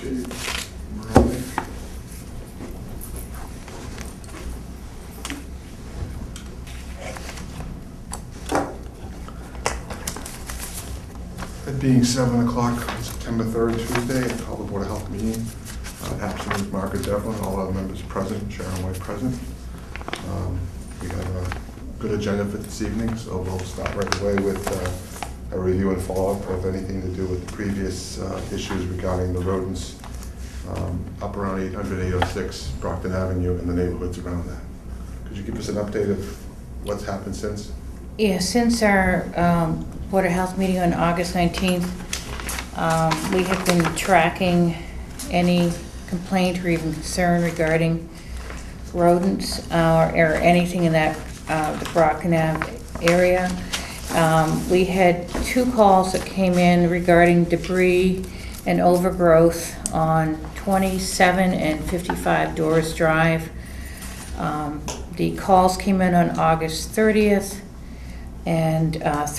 Okay, we're on there. It being 7 o'clock on September 3rd, Tuesday, I call the Board of Health meeting. Absent Margaret Devlin, all other members present, Sharon White present. We have a good agenda for this evening, so we'll start right away with a review and follow-up of anything to do with the previous issues regarding the rodents up around 800, 806 Brockton Avenue and the neighborhoods around that. Could you give us an update of what's happened since? Yeah, since our Board of Health meeting on August 19th, we have been tracking any complaint or even concern regarding rodents or anything in that the Brockton Ave area. We had 2 calls that came in regarding debris and overgrowth on 27 and 55 Doris Drive. The calls came in on August 30th and August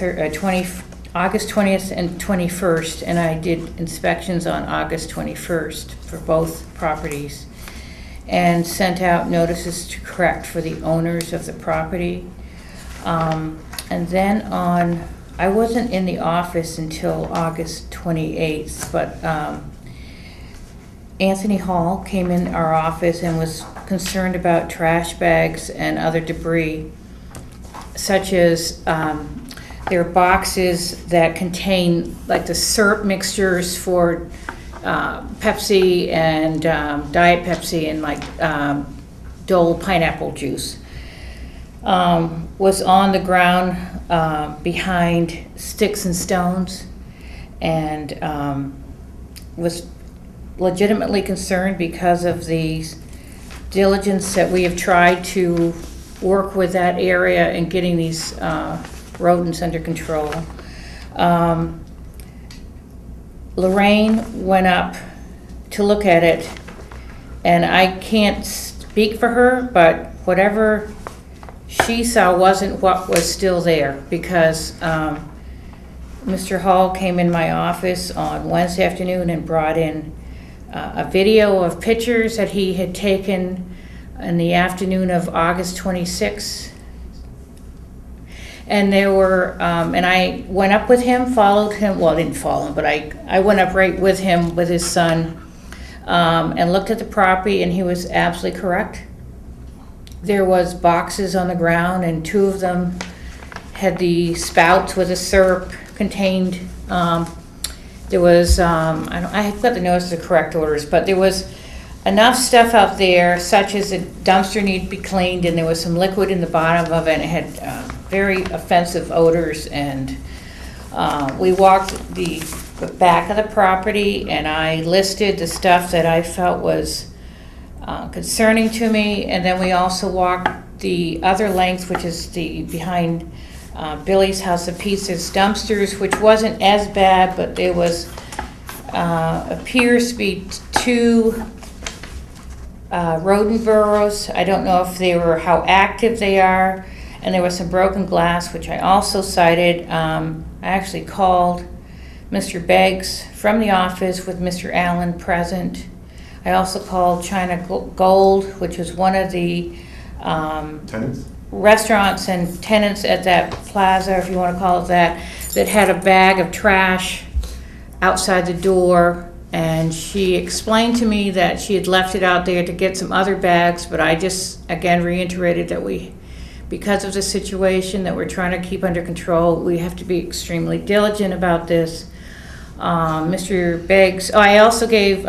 20th and 21st, and I did inspections on August 21st for both properties and sent out notices to correct for the owners of the property. And then I wasn't in the office until August 28th, but Anthony Hall came in our office and was concerned about trash bags and other debris, such as there are boxes that contain like the syrup mixtures for Pepsi and Diet Pepsi and like Dole pineapple juice. Was on the ground behind sticks and stones, and was legitimately concerned because of the diligence that we have tried to work with that area and getting these rodents under control. Lorraine went up to look at it, and I can't speak for her, but whatever she saw wasn't what was still there, because Mr. Hall came in my office on Wednesday afternoon and brought in a video of pictures that he had taken in the afternoon of August 26th. And there were, and I went up with him, followed him, well, I didn't follow him, but I went up right with him, with his son, and looked at the property, and he was absolutely correct. There was boxes on the ground, and 2 of them had the spouts with the syrup contained. There was, I've got the notice of the correct orders, but there was enough stuff out there, such as a dumpster needed to be cleaned, and there was some liquid in the bottom of it, and it had very offensive odors. And we walked the back of the property, and I listed the stuff that I felt was concerning to me, and then we also walked the other length, which is the behind Billy's House of Pizza's dumpsters, which wasn't as bad, but there was appears to be 2 rodent burrows. I don't know if they were, how active they are, and there was some broken glass, which I also cited. I actually called Mr. Beggs from the office with Mr. Allen present. I also called China Gold, which was one of the Tenants? restaurants and tenants at that plaza, if you want to call it that, that had a bag of trash outside the door. And she explained to me that she had left it out there to get some other bags, but I just, again, reiterated that because of the situation that we're trying to keep under control, we have to be extremely diligent about this. Mr. Beggs, I also gave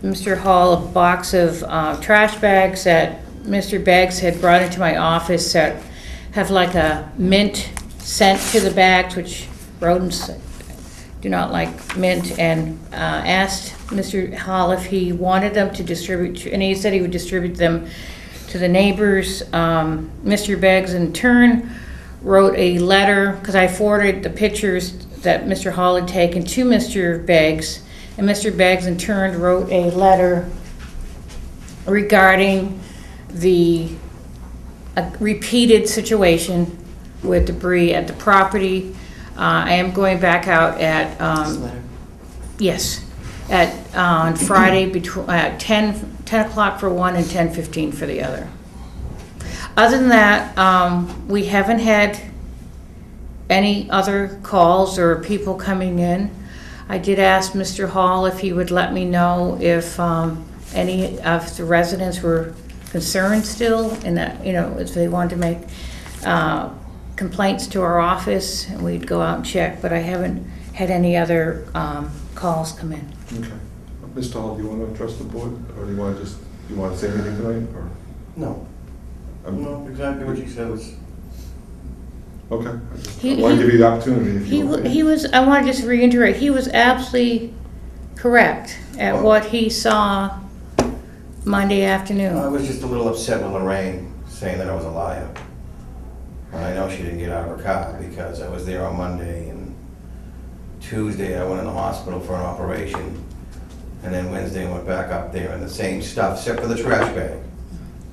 Mr. Hall a box of trash bags that Mr. Beggs had brought into my office that have like a mint scent to the bags, which rodents do not like mint, and asked Mr. Hall if he wanted them to distribute, and he said he would distribute them to the neighbors. Mr. Beggs in turn wrote a letter, because I forwarded the pictures that Mr. Hall had taken to Mr. Beggs, and Mr. Beggs in turn wrote a letter regarding the repeated situation with debris at the property. I am going back out at, yes, on Friday between 10 o'clock for one and 10:15 for the other. Other than that, we haven't had any other calls or people coming in. I did ask Mr. Hall if he would let me know if any of the residents were concerned still, and that, you know, if they wanted to make complaints to our office, and we'd go out and check, but I haven't had any other calls come in. Okay. Mr. Hall, do you want to address the board, or do you want to say anything tonight, or? No. No, exactly what you said was. Okay. I want to give you the opportunity. He was, I want to just reiterate, he was absolutely correct at what he saw Monday afternoon. I was just a little upset with Lorraine saying that I was a liar. And I know she didn't get out of her car because I was there on Monday, and Tuesday I went in the hospital for an operation, and then Wednesday I went back up there and the same stuff except for the trash bag.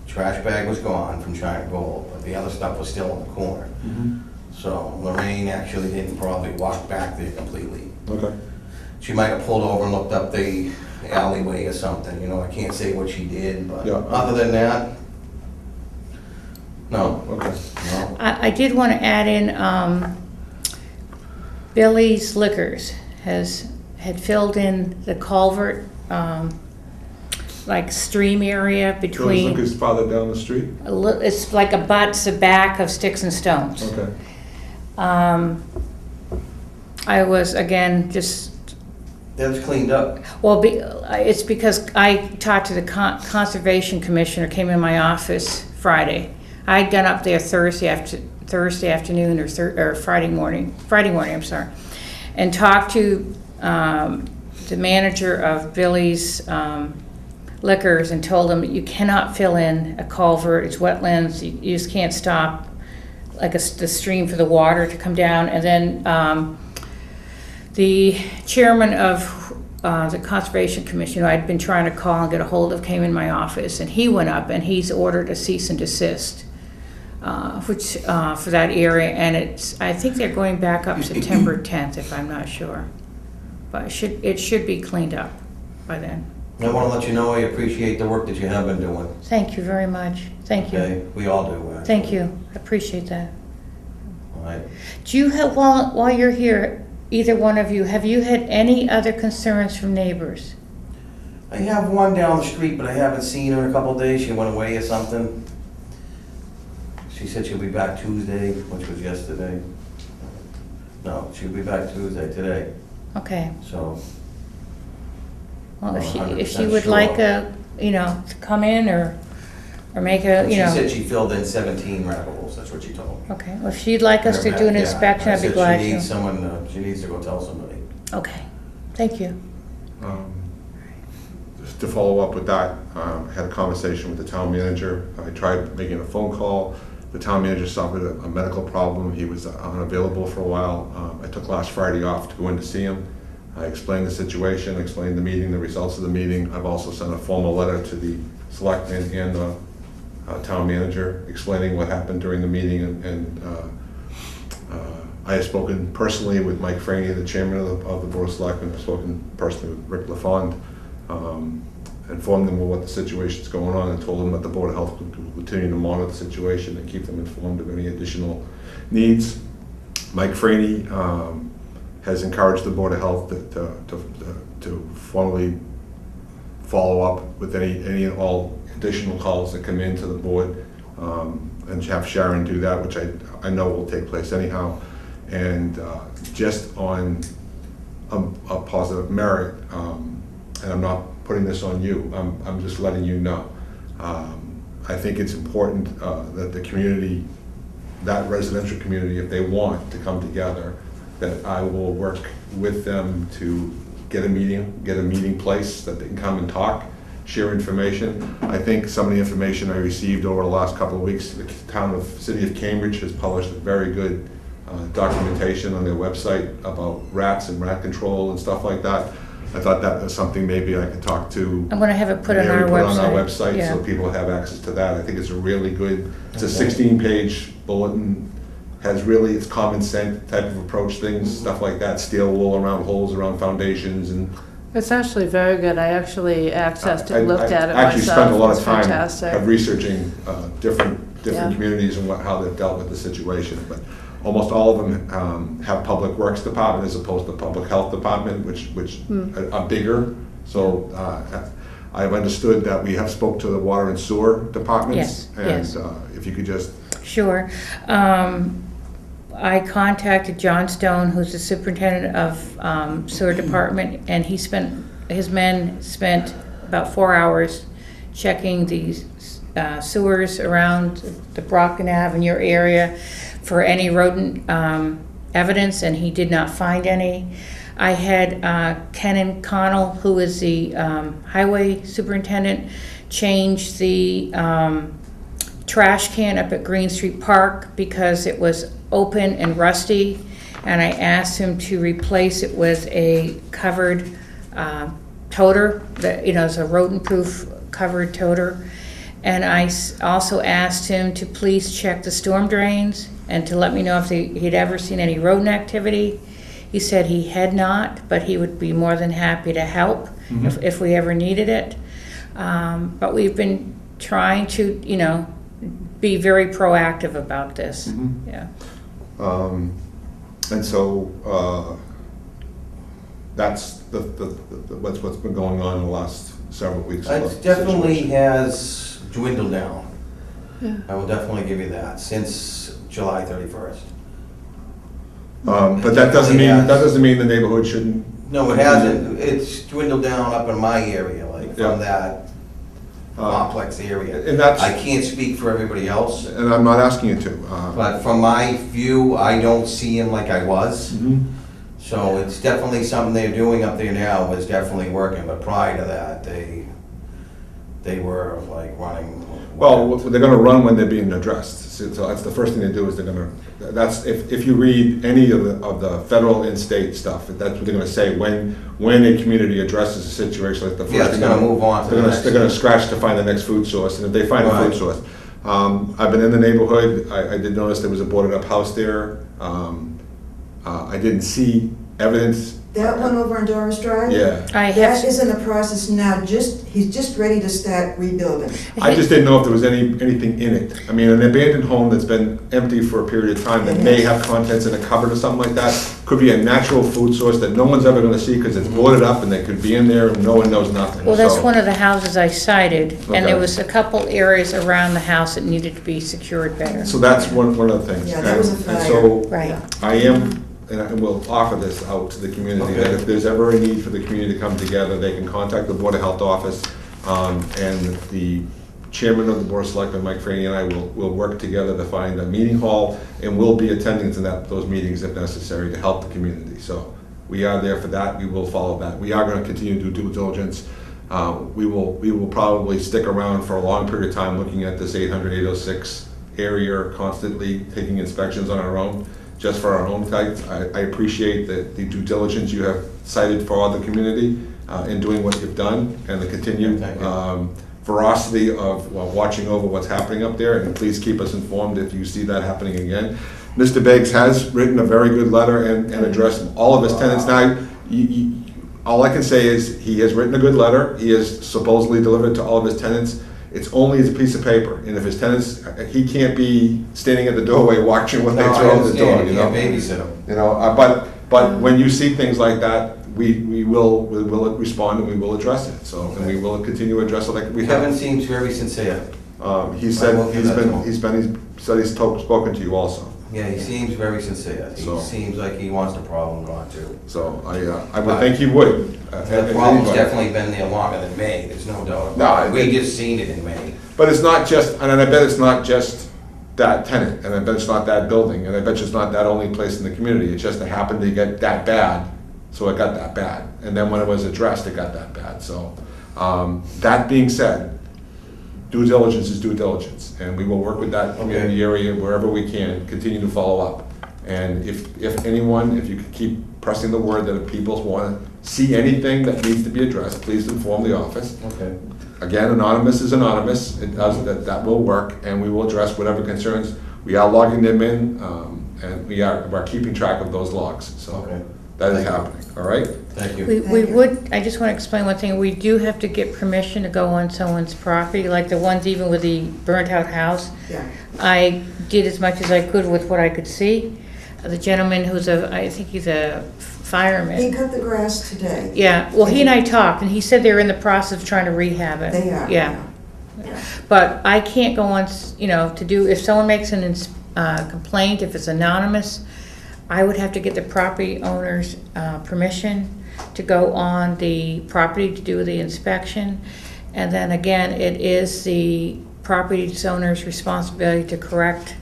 Trash bag was gone from Giant Gold, but the other stuff was still in the corner. Mm-hmm. So Lorraine actually didn't probably walk back there completely. Okay. She might have pulled over and looked up the alleyway or something, you know, I can't say what she did, but Yeah. other than that, no. Okay. No. I did want to add in, Billy's Liquors had filled in the culvert, like stream area Billy's between, Liquors farther down the street? it's like abuts the back of Sticks and Stones. Okay. I was, again, just, That was cleaned up. well, it's because I talked to the Conservation Commissioner, came in my office Friday. I'd gone up there Thursday afternoon or Friday morning, I'm sorry, and talked to the manager of Billy's Liquors and told him that you cannot fill in a culvert, it's wetlands, you just can't stop like the stream for the water to come down. And then the chairman of the Conservation Commission, who I'd been trying to call and get a hold of, came in my office, and he went up and he's ordered a cease and desist, which for that area, and I think they're going back up September 10th, if I'm not sure, but it should be cleaned up by then. I want to let you know I appreciate the work that you have been doing. Thank you very much. Thank you. Okay, we all do. Actually. Thank you. I appreciate that. All right. Do you have, while you're here, either one of you, have you had any other concerns from neighbors? I have one down the street, but I haven't seen her in a couple of days. She went away or something. She said she'll be back Tuesday, which was yesterday. No, she'll be back Tuesday, today. Okay. So. Well, if she 100% would sure. like to come in or make a, She said she filled in 17 radicals, that's what she told me. Okay, well, if she'd like us to do an Yeah, inspection, I I'd be said glad she needs to. someone, she needs to go tell somebody. Okay, thank you. Just to follow up with that, I had a conversation with the town manager. I tried making a phone call. The town manager suffered a medical problem. He was unavailable for a while. I took last Friday off to go in to see him. I explained the situation, explained the meeting, the results of the meeting. I've also sent a formal letter to the selectmen and the town manager explaining what happened during the meeting, and I have spoken personally with Mike Franey, the chairman of the Board of Selectmen. I've spoken personally with Rick LaFond, informed them of what the situation's going on, and told them that the Board of Health will continue to monitor the situation and keep them informed of any additional needs. Mike Franey has encouraged the Board of Health to formally follow up with any and all additional calls that come into the board, and have Sharon do that, which I know will take place anyhow. And just on a positive merit, and I'm not putting this on you, I'm just letting you know. I think it's important that the community, that residential community, if they want to come together, that I will work with them to get a meeting place that they can come and talk, share information. I think some of the information I received over the last couple of weeks, the city of Cambridge has published a very good documentation on their website about rats and rat control and stuff like that. I thought that was something maybe I could talk to. I'm gonna have it put on our website. So people have access to that. I think it's a really good, it's a 16-page bulletin, it's common sense type of approach things, stuff like that, steel wool around holes around foundations and It's actually very good. I actually accessed it, looked at it I actually myself. spent a lot It's of time fantastic. researching different Yeah. communities and how they've dealt with the situation. But almost all of them have public works department as opposed to public health department, which are bigger. So I've understood that we have spoke to the water and sewer departments. Yes, yes. And if you could just, Sure. I contacted John Stone, who's the superintendent of sewer department, and his men spent about 4 hours checking the sewers around the Brockton Ave in your area for any rodent evidence, and he did not find any. I had Kenan Connell, who is the highway superintendent, change the trash can up at Green Street Park because it was open and rusty, and I asked him to replace it with a covered toter, that, it's a rodent-proof covered toter. And I also asked him to please check the storm drains and to let me know if he'd ever seen any rodent activity. He said he had not, but he would be more than happy to help if we ever needed it. But we've been trying to, be very proactive about this. Yeah. and so that's what's been going on in the last several weeks. It definitely has dwindled down. Yeah. I will definitely give you that, since July 31st. But that doesn't mean the neighborhood shouldn't. No, it hasn't. It's dwindled down up in my area, like Yeah. from that complex area. And that's, I can't speak for everybody else, and I'm not asking you to. but from my view, I don't see him like I was. Mhm. So it's definitely something they're doing up there now is definitely working, but prior to that, they were like running. Well, they're gonna run when they're being addressed, so that's the first thing they do is they're gonna, that's, if you read any of the federal and state stuff, that's what they're gonna say, when a community addresses a situation like the first. Yeah, it's gonna move on to the next. They're gonna scratch to find the next food source, and if they find a Right. food source. I've been in the neighborhood, I did notice there was a boarded up house there, I didn't see evidence. That one over on Doris Drive? Yeah, That is in the process now, he's just ready to start rebuilding. I just didn't know if there was anything in it. I mean, an abandoned home that's been empty for a period of time that may have contents in a cupboard or something like that, could be a natural food source that no one's ever gonna see because it's boarded up and they could be in there and no one knows nothing. Well, that's So- one of the houses I cited, and Okay. there was a couple areas around the house that needed to be secured better. So that's one of the things. Yeah, that was a And fire. so Right. I am, and I will offer this out to the community, that Okay. if there's ever a need for the community to come together, they can contact the Board of Health office, and the chairman of the Board of Selectmen, Mike Franny, and I will work together to find a meeting hall, and we'll be attending to those meetings if necessary to help the community. So we are there for that, we will follow that. We are gonna continue to do due diligence. We will probably stick around for a long period of time looking at this 800, 806 area, constantly taking inspections on our own, just for our own sites. I appreciate the due diligence you have cited for the community in doing what you've done, and the continued Thank you. ferocity of watching over what's happening up there, and please keep us informed if you see that happening again. Mr. Beggs has written a very good letter and addressed all of his tenants. Now, all I can say is, he has written a good letter, he has supposedly delivered to all of his tenants. It's only as a piece of paper, and if his tenants, he can't be standing at the doorway watching what they No, I throw at the door, understand, you you know? can't babysit them. You know, but when you see things like that, we will respond and we will address it, so, and we will continue to address it like we Kevin have. seems very sincere. He said, I will give that to him. he said he's spoken to you also, Yeah, he seems very sincere. He So- seems like he wants the problem gone too. so I would think he would. The problem's definitely been there longer than May, there's no doubt about it. No, We just seen it in May. But it's not just, and I bet it's not just that tenant, and I bet it's not that building, and I bet it's not that only place in the community. It just happened to get that bad, so it got that bad. And then when it was addressed, it got that bad. So, that being said, due diligence is due diligence, and we will work with that community area wherever we can, continue to follow up. And if anyone, if you could keep pressing the word that if people want to see anything that needs to be addressed, please inform the office. Okay. Again, anonymous is anonymous, it does, that will work, and we will address whatever concerns. We are logging them in, and we're keeping track of those logs, so. Okay. That is happening, all right? Thank you. We Thank you. would, I just want to explain one thing, we do have to get permission to go on someone's property, like the ones even with the burnt out house. Yeah, I did as much as I could with what I could see. The gentleman who's I think he's a fireman. he cut the grass today. Yeah, well, he and I talked, and he said they're in the process of trying to rehab it. They are. Yeah, Yeah. but I can't go on, to do, if someone makes an complaint, if it's anonymous, I would have to get the property owner's permission to go on the property to do the inspection. And then again, it is the property owner's responsibility to correct.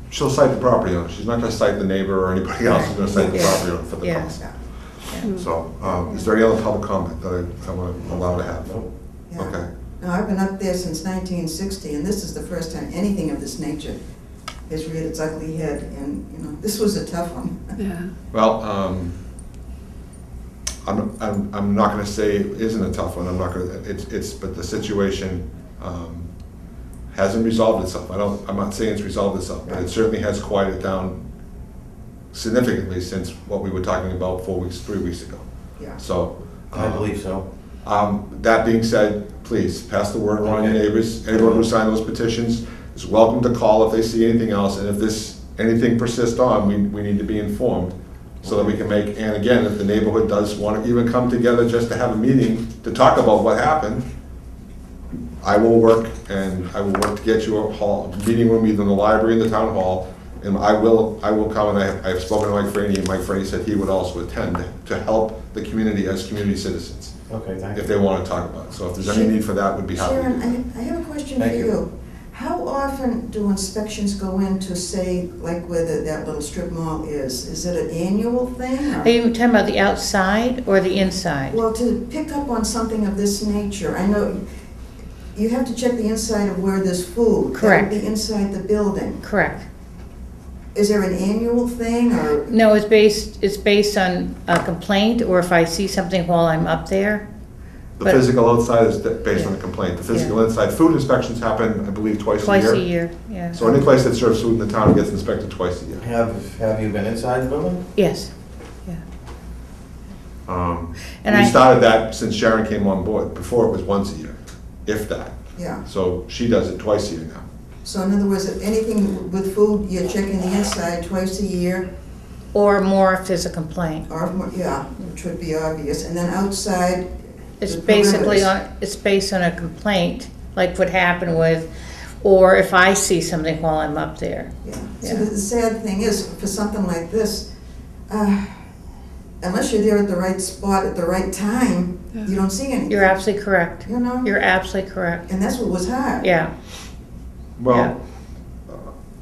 She'll cite the property owner. She's not gonna cite the neighbor or anybody else. She's gonna cite the Yeah. property owner for the Yeah. cost. Yeah. So, is there any other public comment that I want to allow to have? Nope. Yeah. Okay. Now, I've been up there since 1960, and this is the first time anything of this nature has reared its ugly head, and, this was a tough one. Yeah. Well, I'm not gonna say it isn't a tough one. I'm not gonna, but the situation, hasn't resolved itself. I'm not saying it's resolved itself, but it certainly has quieted down significantly since what we were talking about 3 weeks ago. Yeah. So. I believe so. That being said, please pass the word around your Okay. neighbors. Anyone who signed those petitions is welcome to call if they see anything else. And if anything persists on, we need to be informed so that we can make, and again, if the neighborhood does want to even come together just to have a meeting to talk about what happened, I will work to get you a meeting room either in the library or the town hall. And I will come, and I've spoken to Mike Franey, and Mike Franey said he would also attend to help the community as community citizens, Okay, thank you. if they want to talk about it. So if there's any need for that, we'd be happy. Sharon, I have a question for Thank you. you. How often do inspections go in to say, like where that little strip mall is? Is it an annual thing? or- Are you talking about the outside or the inside? Well, to pick up on something of this nature, I know you have to check the inside of where there's food. Correct. That would be inside the building. Correct. Is there an annual thing, or? No, it's based on a complaint, or if I see something while I'm up there. The But- physical outside is based on the complaint. The physical inside, food inspections happen, I believe, twice a year. Twice a year, yeah. So any place that serves food in the town gets inspected twice a year. Have you been inside the building? Yes, yeah. And We I- started that since Sharon came on board. Before it was once a year, if that. Yeah, So she does it twice a year now. so in other words, if anything with food, you're checking the inside twice a year, Or more if there's a complaint. or, yeah, which would be obvious, and then outside. It's the basically, perimeters. it's based on a complaint, like what happened with, or if I see something while I'm up there. Yeah, Yeah. so the sad thing is, for something like this, unless you're there at the right spot at the right time, you don't see anything. You're absolutely correct. You know? You're absolutely correct. And that's what was hard. Yeah, Well,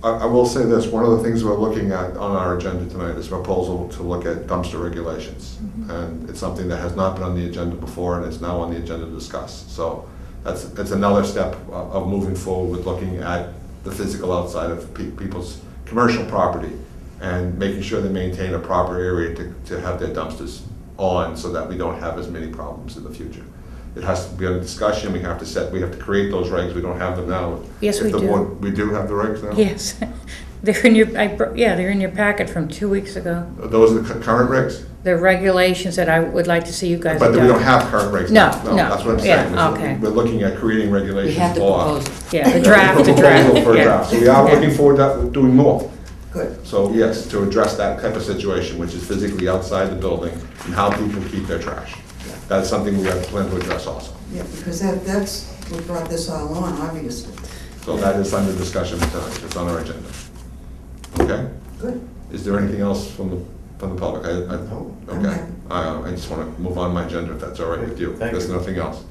I will say this, one of the things we're looking at on our agenda tonight is a proposal to look at dumpster regulations. And it's something that has not been on the agenda before, and it's now on the agenda to discuss. So that's another step of moving forward with looking at the physical outside of people's commercial property and making sure they maintain a proper area to have their dumpsters on so that we don't have as many problems in the future. It has to be under discussion, we have to create those regs, we don't have them now. Yes, If we the do. board- We do have the regs now? yes. They're in your, they're in your packet from 2 weeks ago. Those are the current regs? The regulations that I would like to see you guys But we adopt. don't have current regs No, now. no, That's what I'm yeah, saying. is okay. We're looking at creating We regulations have to for. propose it. Yeah, the draft, the Proposal draft, for a yeah. draft. So we are Yeah. looking forward to doing more. Good. So yes, to address that type of situation, which is physically outside the building and how people keep their trash. That's something we have to plan to address also. Yeah, because that's what brought this all on, obviously. So that is under discussion tonight, it's on our agenda. Okay? Good. Is there anything else from the public? No. Okay, I just want to move on my agenda if that's all right with you. Thank you. There's nothing else.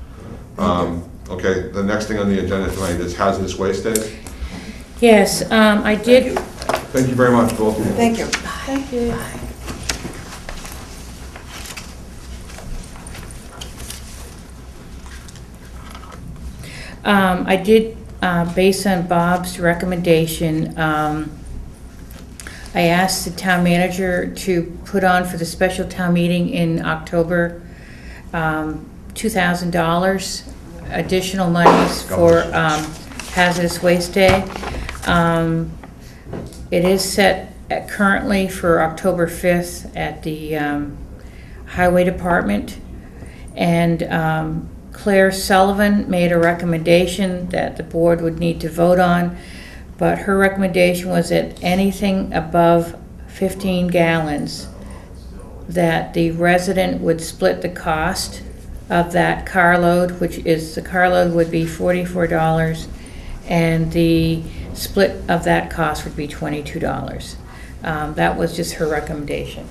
Thank you. Okay, the next thing on the agenda tonight is hazardous waste day. Yes, I did, Thank you very much, both of you. Thank you. thank you. I did, based on Bob's recommendation, I asked the town manager to put on for the special town meeting in October, $2,000 additional monies for hazardous waste day. It is set currently for October 5th at the Highway Department. And Claire Sullivan made a recommendation that the board would need to vote on, but her recommendation was that anything above 15 gallons, that the resident would split the cost of that carload, which is, the carload would be $44, and the split of that cost would be $22. That was just her recommendation.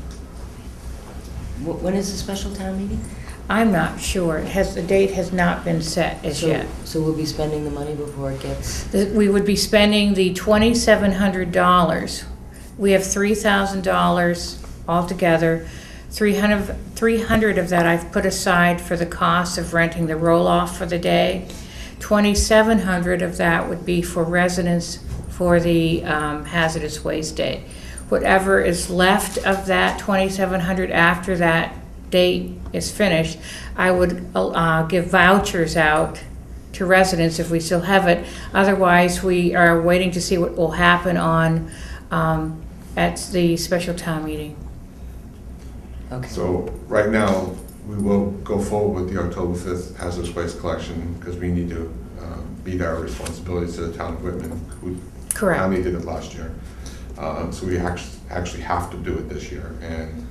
When is the special town meeting? I'm not sure. The date has not been set as yet. So we'll be spending the money before it gets... We would be spending the $2,700. We have $3,000 altogether. 300 of that I've put aside for the cost of renting the roll-off for the day. 2,700 of that would be for residents for the hazardous waste day. Whatever is left of that 2,700 after that date is finished, I would give vouchers out to residents if we still have it. Otherwise, we are waiting to see what will happen on at the special town meeting. Okay. So right now, we will go forward with the October 5th hazardous waste collection because we need to meet our responsibilities to the town of Whitman, who Correct. only did it last year. So we actually have to do it this year. And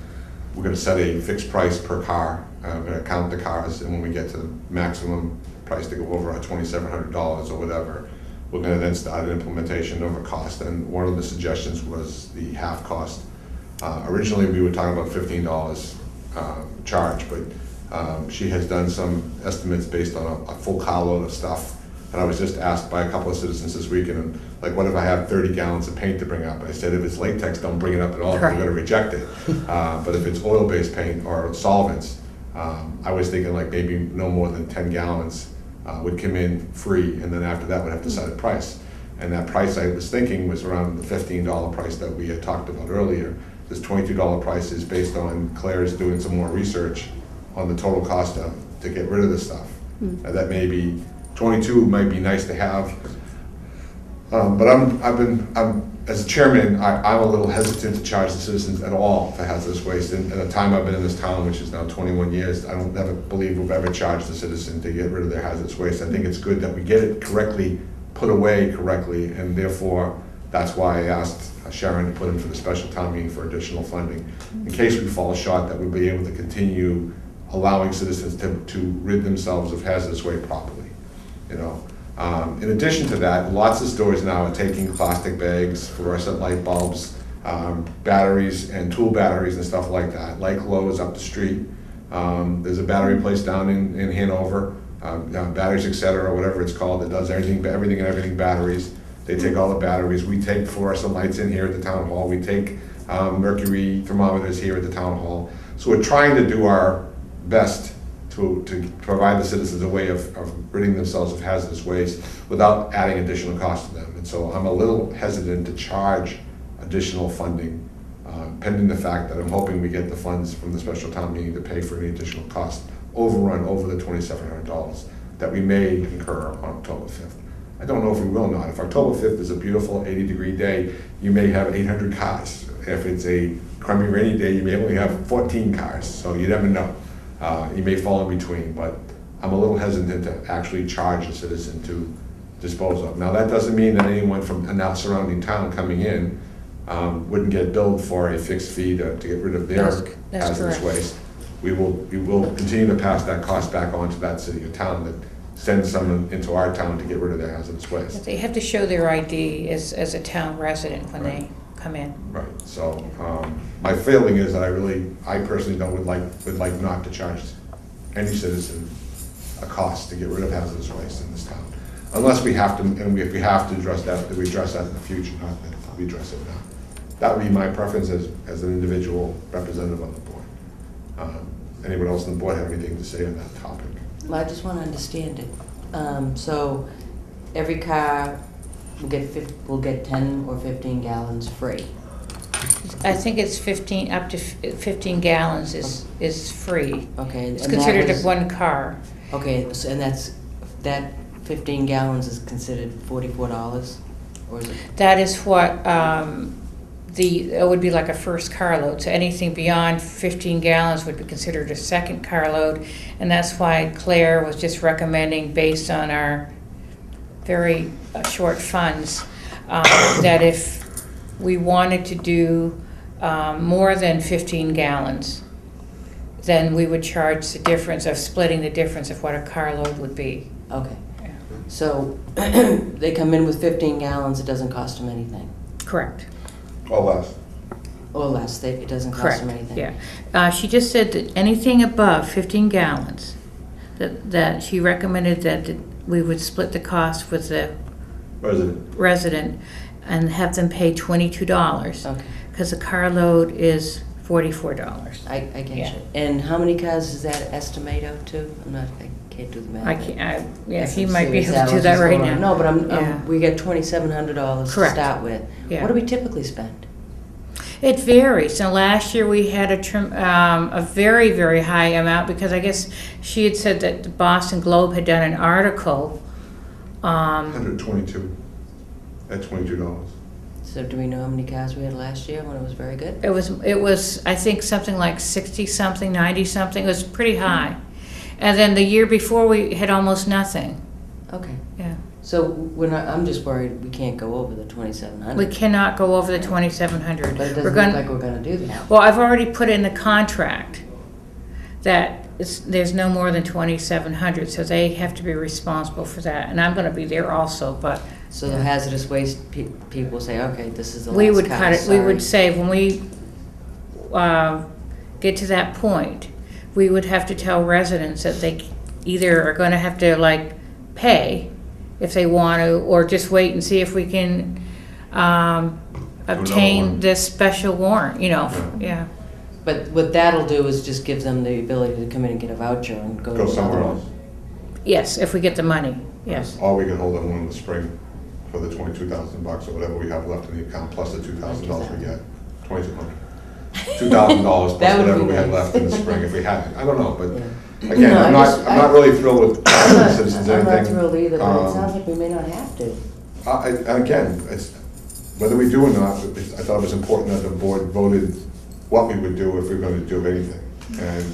we're gonna set a fixed price per car. We're gonna count the cars, and when we get to the maximum price to go over our $2,700 or whatever, we're gonna then start an implementation of a cost. And one of the suggestions was the half cost. Originally, we were talking about $15 charge, but she has done some estimates based on a full carload of stuff. And I was just asked by a couple of citizens this week, and like, what if I have 30 gallons of paint to bring up? And I said, if it's latex, don't bring it up at all, Right. we're gonna reject it. But if it's oil-based paint or solvents, I was thinking like maybe no more than 10 gallons would come in free, and then after that would have to set a price. And that price I was thinking was around the $15 price that we had talked about earlier. This $22 price is based on Claire's doing some more research on the total cost to get rid of this stuff. That may be, 22 might be nice to have. But as a chairman, I'm a little hesitant to charge the citizens at all for hazardous waste. In the time I've been in this town, which is now 21 years, I don't never believe we've ever charged a citizen to get rid of their hazardous waste. I think it's good that we get it correctly, put away correctly, and therefore, that's why I asked Sharon to put in for the special town meeting for additional funding. In case we fall short, that we'll be able to continue allowing citizens to rid themselves of hazardous waste properly, you know. In addition to that, lots of stores now are taking plastic bags, fluorescent light bulbs, batteries and tool batteries and stuff like that. Like Lowe's up the street. There's a battery place down in Hanover, Batteries Etc., whatever it's called, that does everything batteries. They take all the batteries. We take fluorescent lights in here at the town hall. We take mercury thermometers here at the town hall. So we're trying to do our best to provide the citizens a way of ridding themselves of hazardous waste without adding additional cost to them. And so I'm a little hesitant to charge additional funding, pending the fact that I'm hoping we get the funds from the special town meeting to pay for any additional cost overrun over the $2,700 that we may incur on October 5th. I don't know if we will not. If October 5th is a beautiful 80-degree day, you may have 800 cars. If it's a crummy rainy day, you may only have 14 cars, so you never know. You may fall in between, but I'm a little hesitant to actually charge a citizen to dispose of. Now, that doesn't mean that anyone from a surrounding town coming in wouldn't get billed for a fixed fee to get rid of their That's hazardous correct. waste. We will continue to pass that cost back on to that city or town that sends someone into our town to get rid of their hazardous waste. They have to show their ID as a town resident when they come in. Right, so my feeling is that I personally would like not to charge any citizen a cost to get rid of hazardous waste in this town. Unless we have to, and if we have to address that we address that in the future, not that we address it now. That would be my preference as an individual representative on the board. Anyone else on the board have anything to say on that topic? Well, I just want to understand it. So every car will get 10 or 15 gallons free. I think it's 15, up to 15 gallons is free. Okay. It's and that considered was- one car. Okay, so, and that 15 gallons is considered $44, or is it? That is what it would be like a first carload. So anything beyond 15 gallons would be considered a second carload. And that's why Claire was just recommending, based on our very short funds, that if we wanted to do more than 15 gallons, then we would charge the difference of splitting the difference of what a carload would be. Okay. Yeah. So they come in with 15 gallons, it doesn't cost them anything. Correct. Or less. Or less, it doesn't cost Correct. them anything. Yeah. She just said that anything above 15 gallons, that she recommended that we would split the cost with the resident and have them pay $22. Okay, Because a carload is $44. I get Yeah. you. And how many cars is that estimato to? I can't do the math. He might be Is able to do what's that right going on? now. No, but Yeah. we get $2,700 to Correct. start with. Yeah. What do we typically spend? It varies. So last year we had a very, very high amount, because I guess she had said that the Boston Globe had done an article. 122 at $22. So do we know how many cars we had last year when it was very good? It was I think something like 60-something, 90-something. It was pretty high. And then the year before we had almost nothing. Okay. Yeah. So I'm just worried we can't go over the 2,700. We cannot go over the 2,700. But it We're doesn't gonna- look like we're gonna do that. Well, I've already put in the contract that there's no more than 2,700, so they have to be responsible for that. And I'm gonna be there also, but So the hazardous waste people say, okay, this is the last we would car, cut it, we sorry. would say, when we get to that point, we would have to tell residents that they either are gonna have to like pay if they want to, or just wait and see if we can obtain one. this special warrant, yeah. But what that'll do is just give them the ability to come in and get a voucher and go to Go somewhere another one. else. Yes, if we get the money, yes. Or we can hold on one in the spring for the $22,000 or whatever we have left in the account, plus the $2,000 we get, $2,200. $2,000 plus That would whatever be we had nice. left in the spring if we had it. I don't know, Yeah. but again, No, I'm not really thrilled with citizens or I'm not anything. thrilled either, but it Um, sounds like we may not have to. Again, whether we do or not, I thought it was important that the board voted what we would do if we were going to do anything. And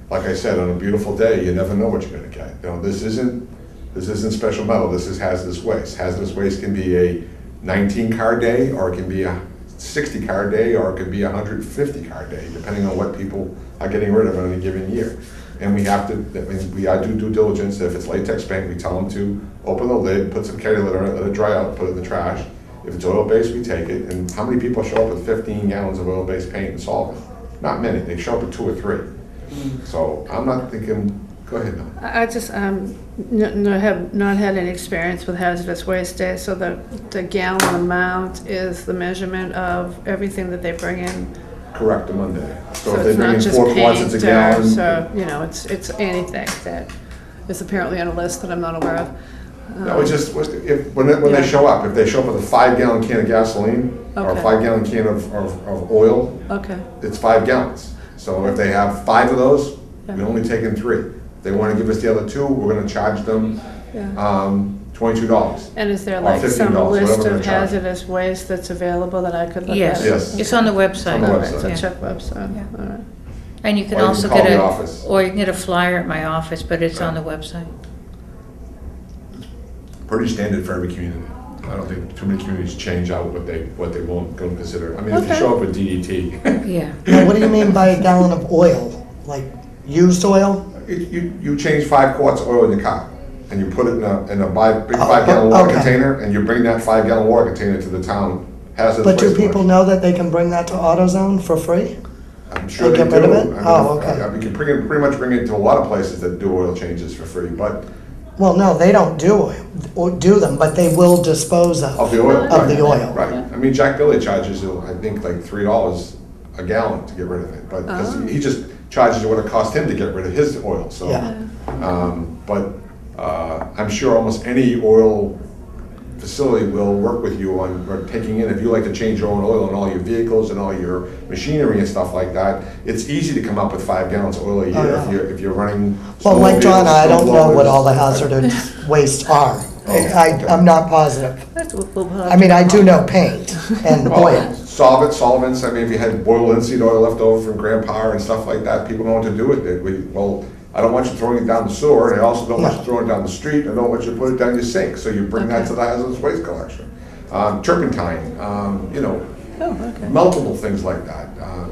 like I said, on a beautiful day, you never know what you're going to get. This isn't special metal, this is hazardous waste. Hazardous waste can be a 19-car day, or it can be a 60-car day, or it could be a 150-car day, depending on what people are getting rid of in any given year. And we have to, we do due diligence. If it's latex paint, we tell them to open the lid, put some Kelly lid on it, let it dry out, put it in the trash. If it's oil-based, we take it. And how many people show up with 15 gallons of oil-based paint and solvent? Not many. They show up with 2 or 3. So I'm not thinking, go ahead now. I just have not had any experience with hazardous waste day, so the gallon amount is the measurement of everything that they bring in. Correct, a Monday. So if it's they bring not in just 4 quarts, it's a paint, gallon. so, it's anything that is apparently on a list that I'm not aware of. No, it's just, when they show up, if they show up with a 5-gallon can of gasoline, or a Okay. 5-gallon can of oil, Okay, it's 5 gallons. So if they have 5 of those, we Yeah. only take in 3. If they want to give us the other 2, we're going to charge them yeah. $22. And is there Or like some $15, list whatever of they charge. hazardous waste that's available that I could look at? Yes, Yes. it's on the website. On the All right, website. so Yeah. check website, Yeah. all right. And you can Or you also can call get the office. or you can get a flyer at my office, but it's on the website. Pretty standard for every community. I don't think too many communities change out what they won't go consider. I mean, if you Okay. show up with DET, Yeah. Now, what do you mean by a gallon of oil? Like used oil? you change 5 quarts of oil in your car, and you put it in a big Oh, 5-gallon water okay. container, and you bring that 5-gallon water container to the town hazardous But do waste people collection. know that they can bring that to AutoZone for free? I'm sure They they get do. rid of it? I mean, Oh, okay. We can pretty much bring it to a lot of places that do oil changes for free, but Well, no, they don't do them, but they will dispose of the oil. Of the oil. Right. I mean, Jack Billy charges, I think, like $3 a gallon to get rid of it, but, because he just charges you what it cost him to get rid of his oil, so. Yeah. But I'm sure almost any oil facility will work with you on or taking in, if you like to change your own oil in all your vehicles and all your machinery and stuff like that, it's easy to come up with 5 gallons of oil a year Oh, yeah. if you're running. Well, like Donna, I don't know what all the snowblowers. hazardous wastes are. Okay. I'm not positive. We'll have I mean, to- I do know paint and Well, oil. solvents, I mean, if you had boiled linseed oil left over from grandpa and stuff like that, people know what to do with it. Well, I don't want you throwing it down the sewer, and I also don't want you throwing it down the street, I don't want you to put it down your sink, so you bring that to the hazardous waste collection. Turpentine, you know, multiple things like that.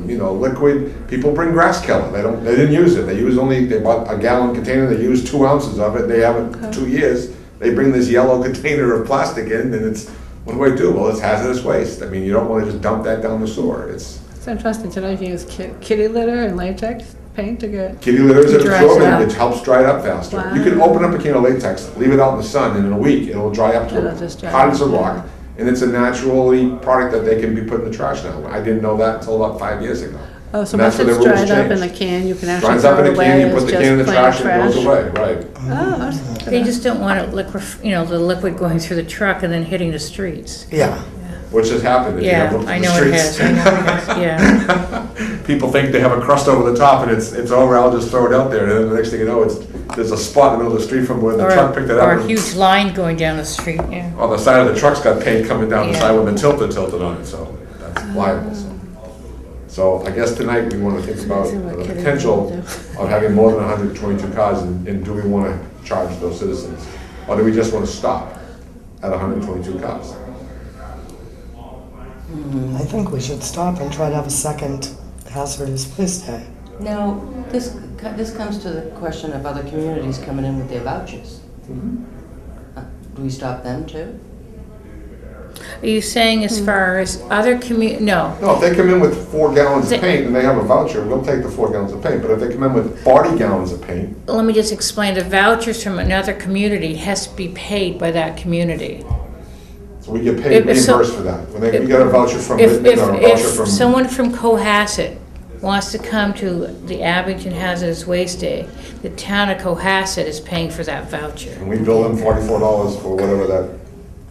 You know, liquid, people bring grass killer, they didn't use it, they bought a gallon container, they use 2 ounces of it, they have it 2 years, they bring this yellow container of plastic in, and it's, what do I do? Well, it's hazardous waste. I mean, you don't want to just dump that down the sewer. It's interesting to know you can use kitty litter and latex paint to get. kitty litter is It dries absorbent, out. it helps dry it up faster. Wow. You can open up a can of latex, leave it out in the sun, and in a week, it'll dry up It'll to just dry hard as a up, rock. And it's a naturally product that they can be put in the trash now. I didn't know that until about 5 years ago. Oh, so And that's once where it's the rules dried up in the changed. can, you can actually Dries up throw in it a can, away you as put the can in the just trash, plain and it goes trash? away, right. Oh, that's They just don't want it the liquid going through the truck and then hitting the streets. Yeah. Which has happened if you have Yeah, looked I at the know it streets. has, I know it has, yeah. People think they have a crust over the top and it's over, I'll just throw it out there, and then the next thing you know, there's a spot in the middle of the street from where the truck picked it up. Or a and- huge line going down the street, yeah. On the side of the truck's got paint coming down the Yeah. side with a tilted on it, so that's liable. So I guess tonight we want to think about Amazing what the kids potential do. of having more than 122 cars, and do we want to charge those citizens? Or do we just want to stop at 122 cars? I think we should stop and try to have a second hazardous waste day. Now, this comes to the question of other communities coming in with their vouchers. Do we stop them too? Are you saying as far as other no. No, if they come in with 4 gallons They- of paint and they have a voucher, we'll take the 4 gallons of paint. But if they come in with 40 gallons of paint, Let me just explain, the vouchers from another community has to be paid by that community. so we get paid If so- reimbursed for that. When we get a voucher from If, Whitman or a voucher if from. someone from Cohasset wants to come to the Abington Hazardous Waste Day, the town of Cohasset is paying for that voucher. And we bill them $44 for whatever that.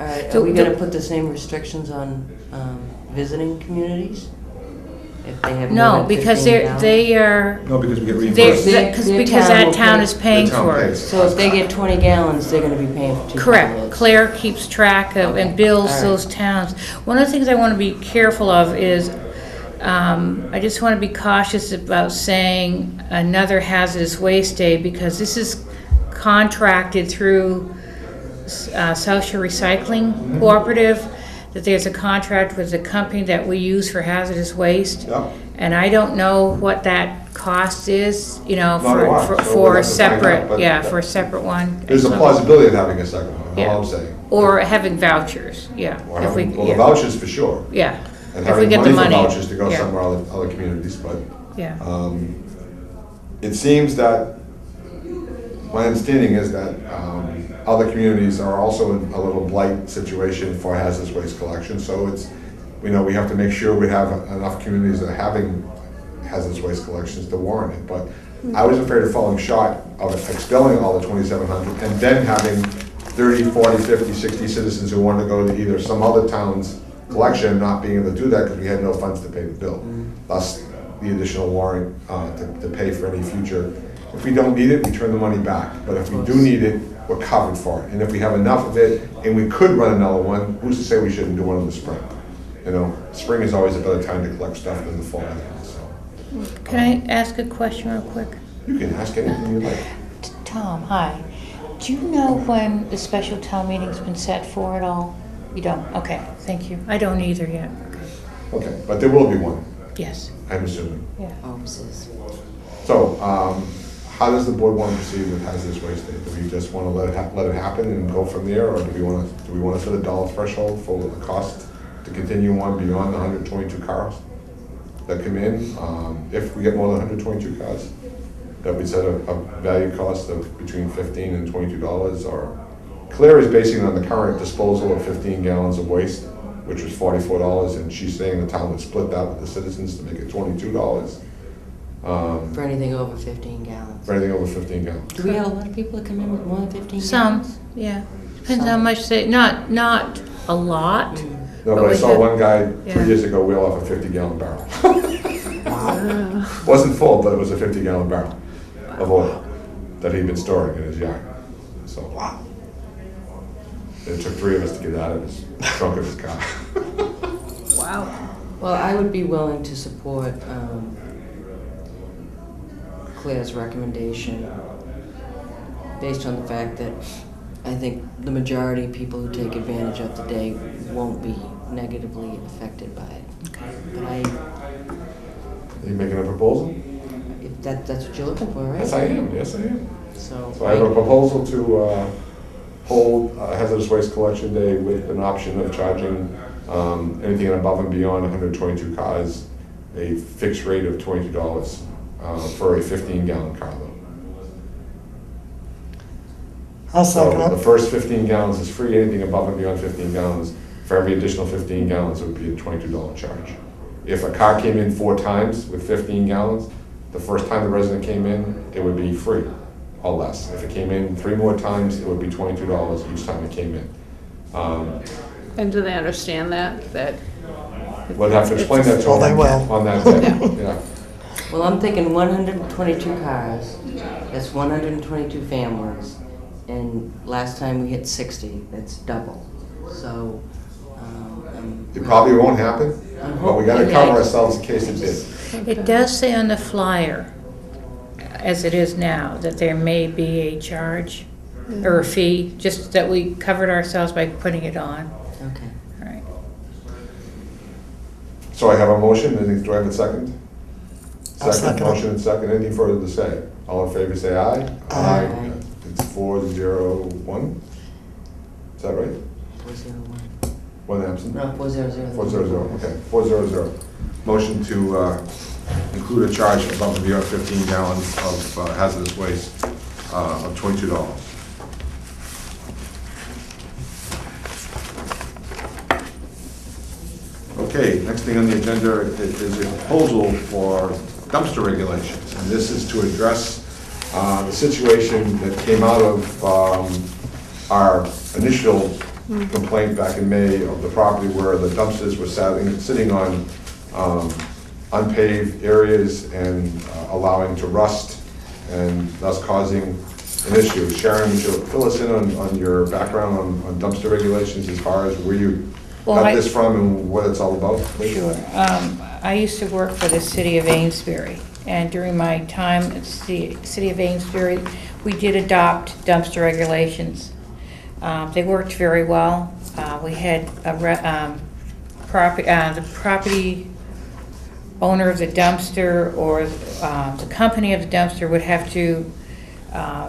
All right, So are we the- gonna put the same restrictions on visiting communities? If they have more No, than because 15 gallons? they are, No, because we get they're, reimbursed. because that will town pay- is paying The town for it. pays. So if they get 20 gallons, they're gonna be paying for 2 Correct. gallons? Claire keeps track of and bills All right. those towns. One of the things I want to be careful of is, I just want to be cautious about saying another hazardous waste day, because this is contracted through South Shore Recycling Cooperative, that there's a contract with the company that we use for hazardous waste. Yeah. And I don't know what that cost is, Not a lot, so we'll for a have to find out, separate, but- yeah, for a separate one. There's a plausibility of having a second one, Yeah. all I'm saying. Or having vouchers, yeah. Or If we, having, well, the yeah, vouchers for sure. yeah. And If we having get the money for money, vouchers to go yeah. somewhere other communities, but Yeah, it seems that, my understanding is that other communities are also in a little blight situation for hazardous waste collection, so it's, we have to make sure we have enough communities that are having hazardous waste collections to warrant it, but I was afraid of falling short of expelling all the 2,700 and then having 30, 40, 50, 60 citizens who wanted to go to either some other town's collection, not being able to do that because we had no funds to pay the bill. Thus, the additional warrant to pay for any future. If we don't need it, we turn the money back, but if we do need it, we're covered for it. And if we have enough of it and we could run another one, who's to say we shouldn't do one in the spring? Spring is always a better time to collect stuff than the fall. So can I ask a question real quick? you can ask anything you like. Tom, hi. Do you know when the special town meeting's been set for at all? You don't? Okay, thank you. I don't either yet. Okay. Okay, but there will be one, Yes, I'm assuming. yeah. Oh, sis. So, how does the board want to proceed with hazardous waste day? Do we just want to let it happen and go from there, or do we want to set a dollar threshold for the cost to continue on beyond the 122 cars that come in? If we get more than 122 cars, that we set a value cost of between $15 and $22, or Claire is basing it on the current disposal of 15 gallons of waste, which was $44, and she's saying the town would split that with the citizens to make it $22. For anything over 15 gallons. For anything over 15 gallons. Do we have a lot of people that come in with more than 15 Some, gallons? yeah. Depends how much they, not a lot. No, but I we saw have- one guy yeah. 2 years ago wheel off a 50-gallon barrel. Wasn't full, but it was a 50-gallon barrel of oil that he'd been storing in his yard. So, wow. It took 3 of us to get out of his trunk of his car. Wow. Well, I would be willing to support Claire's recommendation based on the fact that I think the majority of people who take advantage of the day won't be negatively affected by it. But Are you making a proposal? if that's what you're looking for, right? Yes, I am, yes, I am. So So I have a proposal to hold hazardous waste collection day with an option of charging anything above and beyond 122 cars, a fixed rate of $22 for a 15-gallon car load. I'll So second the it. first 15 gallons is free, anything above and beyond 15 gallons, for every additional 15 gallons, it would be a $22 charge. If a car came in 4 times with 15 gallons, the first time the resident came in, it would be free or less. If it came in 3 more times, it would be $22 each time it came in. And do they understand that? We'll have to explain that to Well, they them will. on that day, yeah. well, I'm thinking 122 cars, that's 122 families, and last time we hit 60, that's double. So, It probably won't happen, but we gotta Okay. cover ourselves in case it did. It does say on the flyer, as it is now, that there may be a charge or a fee, just that we covered ourselves by putting it on. okay. All right. So I have a motion, do I have a second? I'll second it. Motion and second, anything further to say? All in favor, say aye. Aye. It's 401, is that right? 401. One absent? No, 400. 400, okay, 400. Motion to include a charge above and beyond 15 gallons of hazardous waste of $22. Okay, next thing on the agenda is a proposal for dumpster regulations. And this is to address the situation that came out of our initial complaint back in May of the property where the dumpsters were sitting on unpaved areas and allowing to rust and thus causing an issue. Sharon, would you fill us in on your background on dumpster regulations as far as where you Well, got this from and what it's all about, please? Sure. I used to work for the city of Amesbury, and during my time at the city of Amesbury, we did adopt dumpster regulations. They worked very well. We had the property owner of the dumpster or the company of the dumpster would have to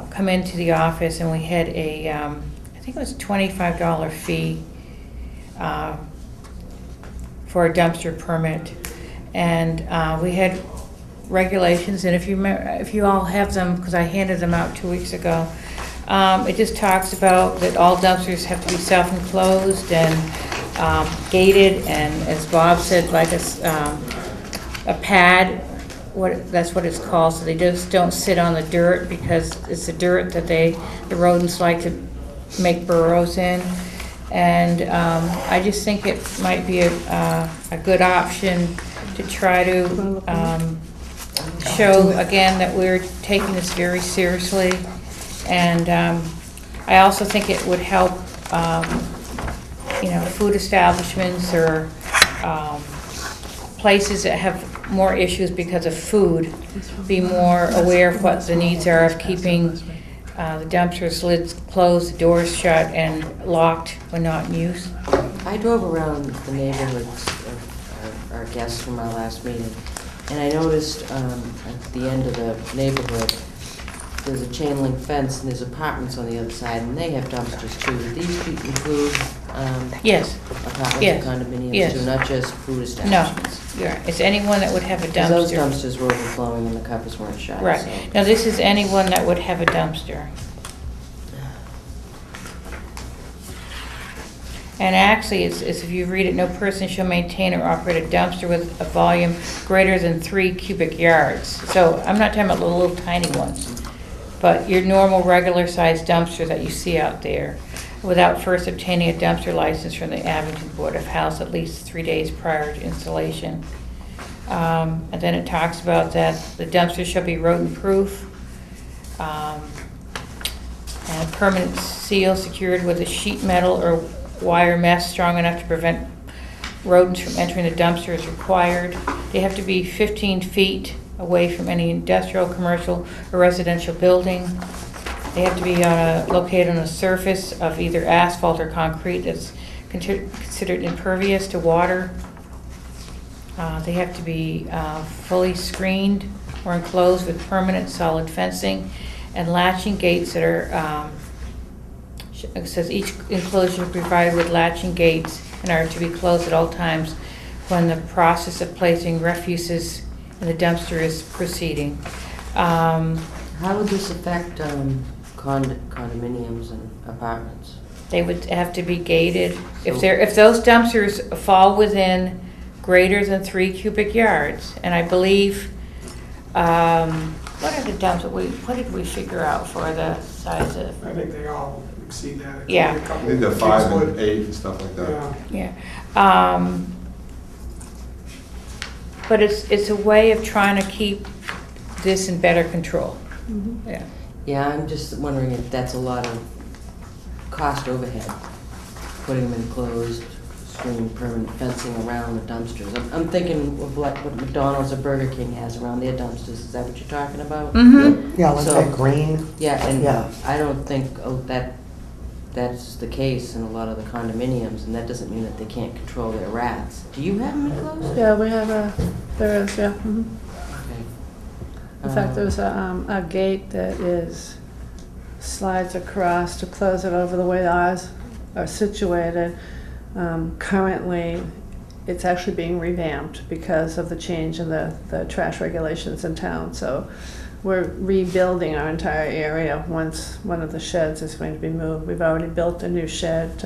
come into the office, and we had I think it was a $25 fee for a dumpster permit. And we had regulations, and if you all have them, because I handed them out 2 weeks ago, it just talks about that all dumpsters have to be self-enclosed and gated, and as Bob said, like a pad, that's what it's called, so they just don't sit on the dirt, because it's the dirt that the rodents like to make burrows in. And I just think it might be a good option to try to show, again, that we're taking this very seriously. And I also think it would help, food establishments or places that have more issues because of food, be more aware of what the needs are of keeping the dumpsters lids closed, the doors shut, and locked when not in use. I drove around the neighborhoods of our guests from our last meeting, and I noticed at the end of the neighborhood, there's a chain link fence and there's apartments on the other side, and they have dumpsters too. Do these include Yes, apartments Yes. and condominiums Yes. too, not just food no, establishments? yeah, it's anyone that would have a 'Cause those dumpster. dumpsters were overflowing and the covers weren't shut. Right, so- now this is anyone that would have a dumpster. And actually, it's if you read it, no person shall maintain or operate a dumpster with a volume greater than 3 cubic yards. So I'm not talking about the little tiny ones, but your normal, regular-sized dumpster that you see out there, without first obtaining a dumpster license from the Abington Board of Health at least 3 days prior to installation. And then it talks about that the dumpster shall be rodent-proof, and a permanent seal secured with a sheet metal or wire mesh strong enough to prevent rodents from entering the dumpster is required. They have to be 15 feet away from any industrial, commercial, or residential building. They have to be located on a surface of either asphalt or concrete that's considered impervious to water. They have to be fully screened or enclosed with permanent solid fencing and latching gates that are, it says each enclosure is provided with latching gates and are to be closed at all times when the process of placing refuses in the dumpster is proceeding. How would this affect condominiums and apartments? They would have to be gated. If those dumpsters fall within greater than 3 cubic yards, and I believe, what are the what did we figure out for the size of? I think they all exceed that. Yeah. I think they're 5 and 8 and stuff like that. Yeah. Yeah. But it's a way of trying to keep this in better control. Yeah. Yeah, I'm just wondering if that's a lot of cost overhead, putting them enclosed, screening permanent fencing around the dumpsters. I'm thinking of what McDonald's or Burger King has around their dumpsters. Is that what you're talking about? Mm-hmm. Yeah, like So- that green. Yeah, and Yeah. I don't think that's the case in a lot of the condominiums, and that doesn't mean that they can't control their rats. Do you have them enclosed? Yeah, we have there is, yeah. Okay. In fact, there's a gate that slides across to close it over the way ours are situated. Currently, it's actually being revamped because of the change in the trash regulations in town. So we're rebuilding our entire area once one of the sheds is going to be moved. We've already built a new shed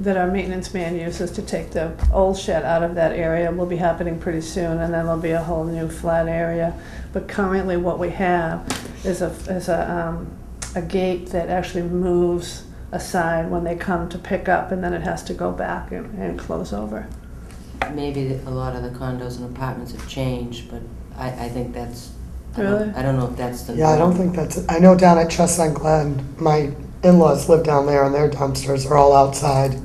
that our maintenance man uses to take the old shed out of that area. Will be happening pretty soon, and then there'll be a whole new flat area. But currently what we have is a gate that actually moves aside when they come to pick up, and then it has to go back and close over. Maybe a lot of the condos and apartments have changed, but I think that's, Really? I don't know if that's the. Yeah, I don't think that's, I know down at Chestnut Glen, my in-laws live down there and their dumpsters are all outside.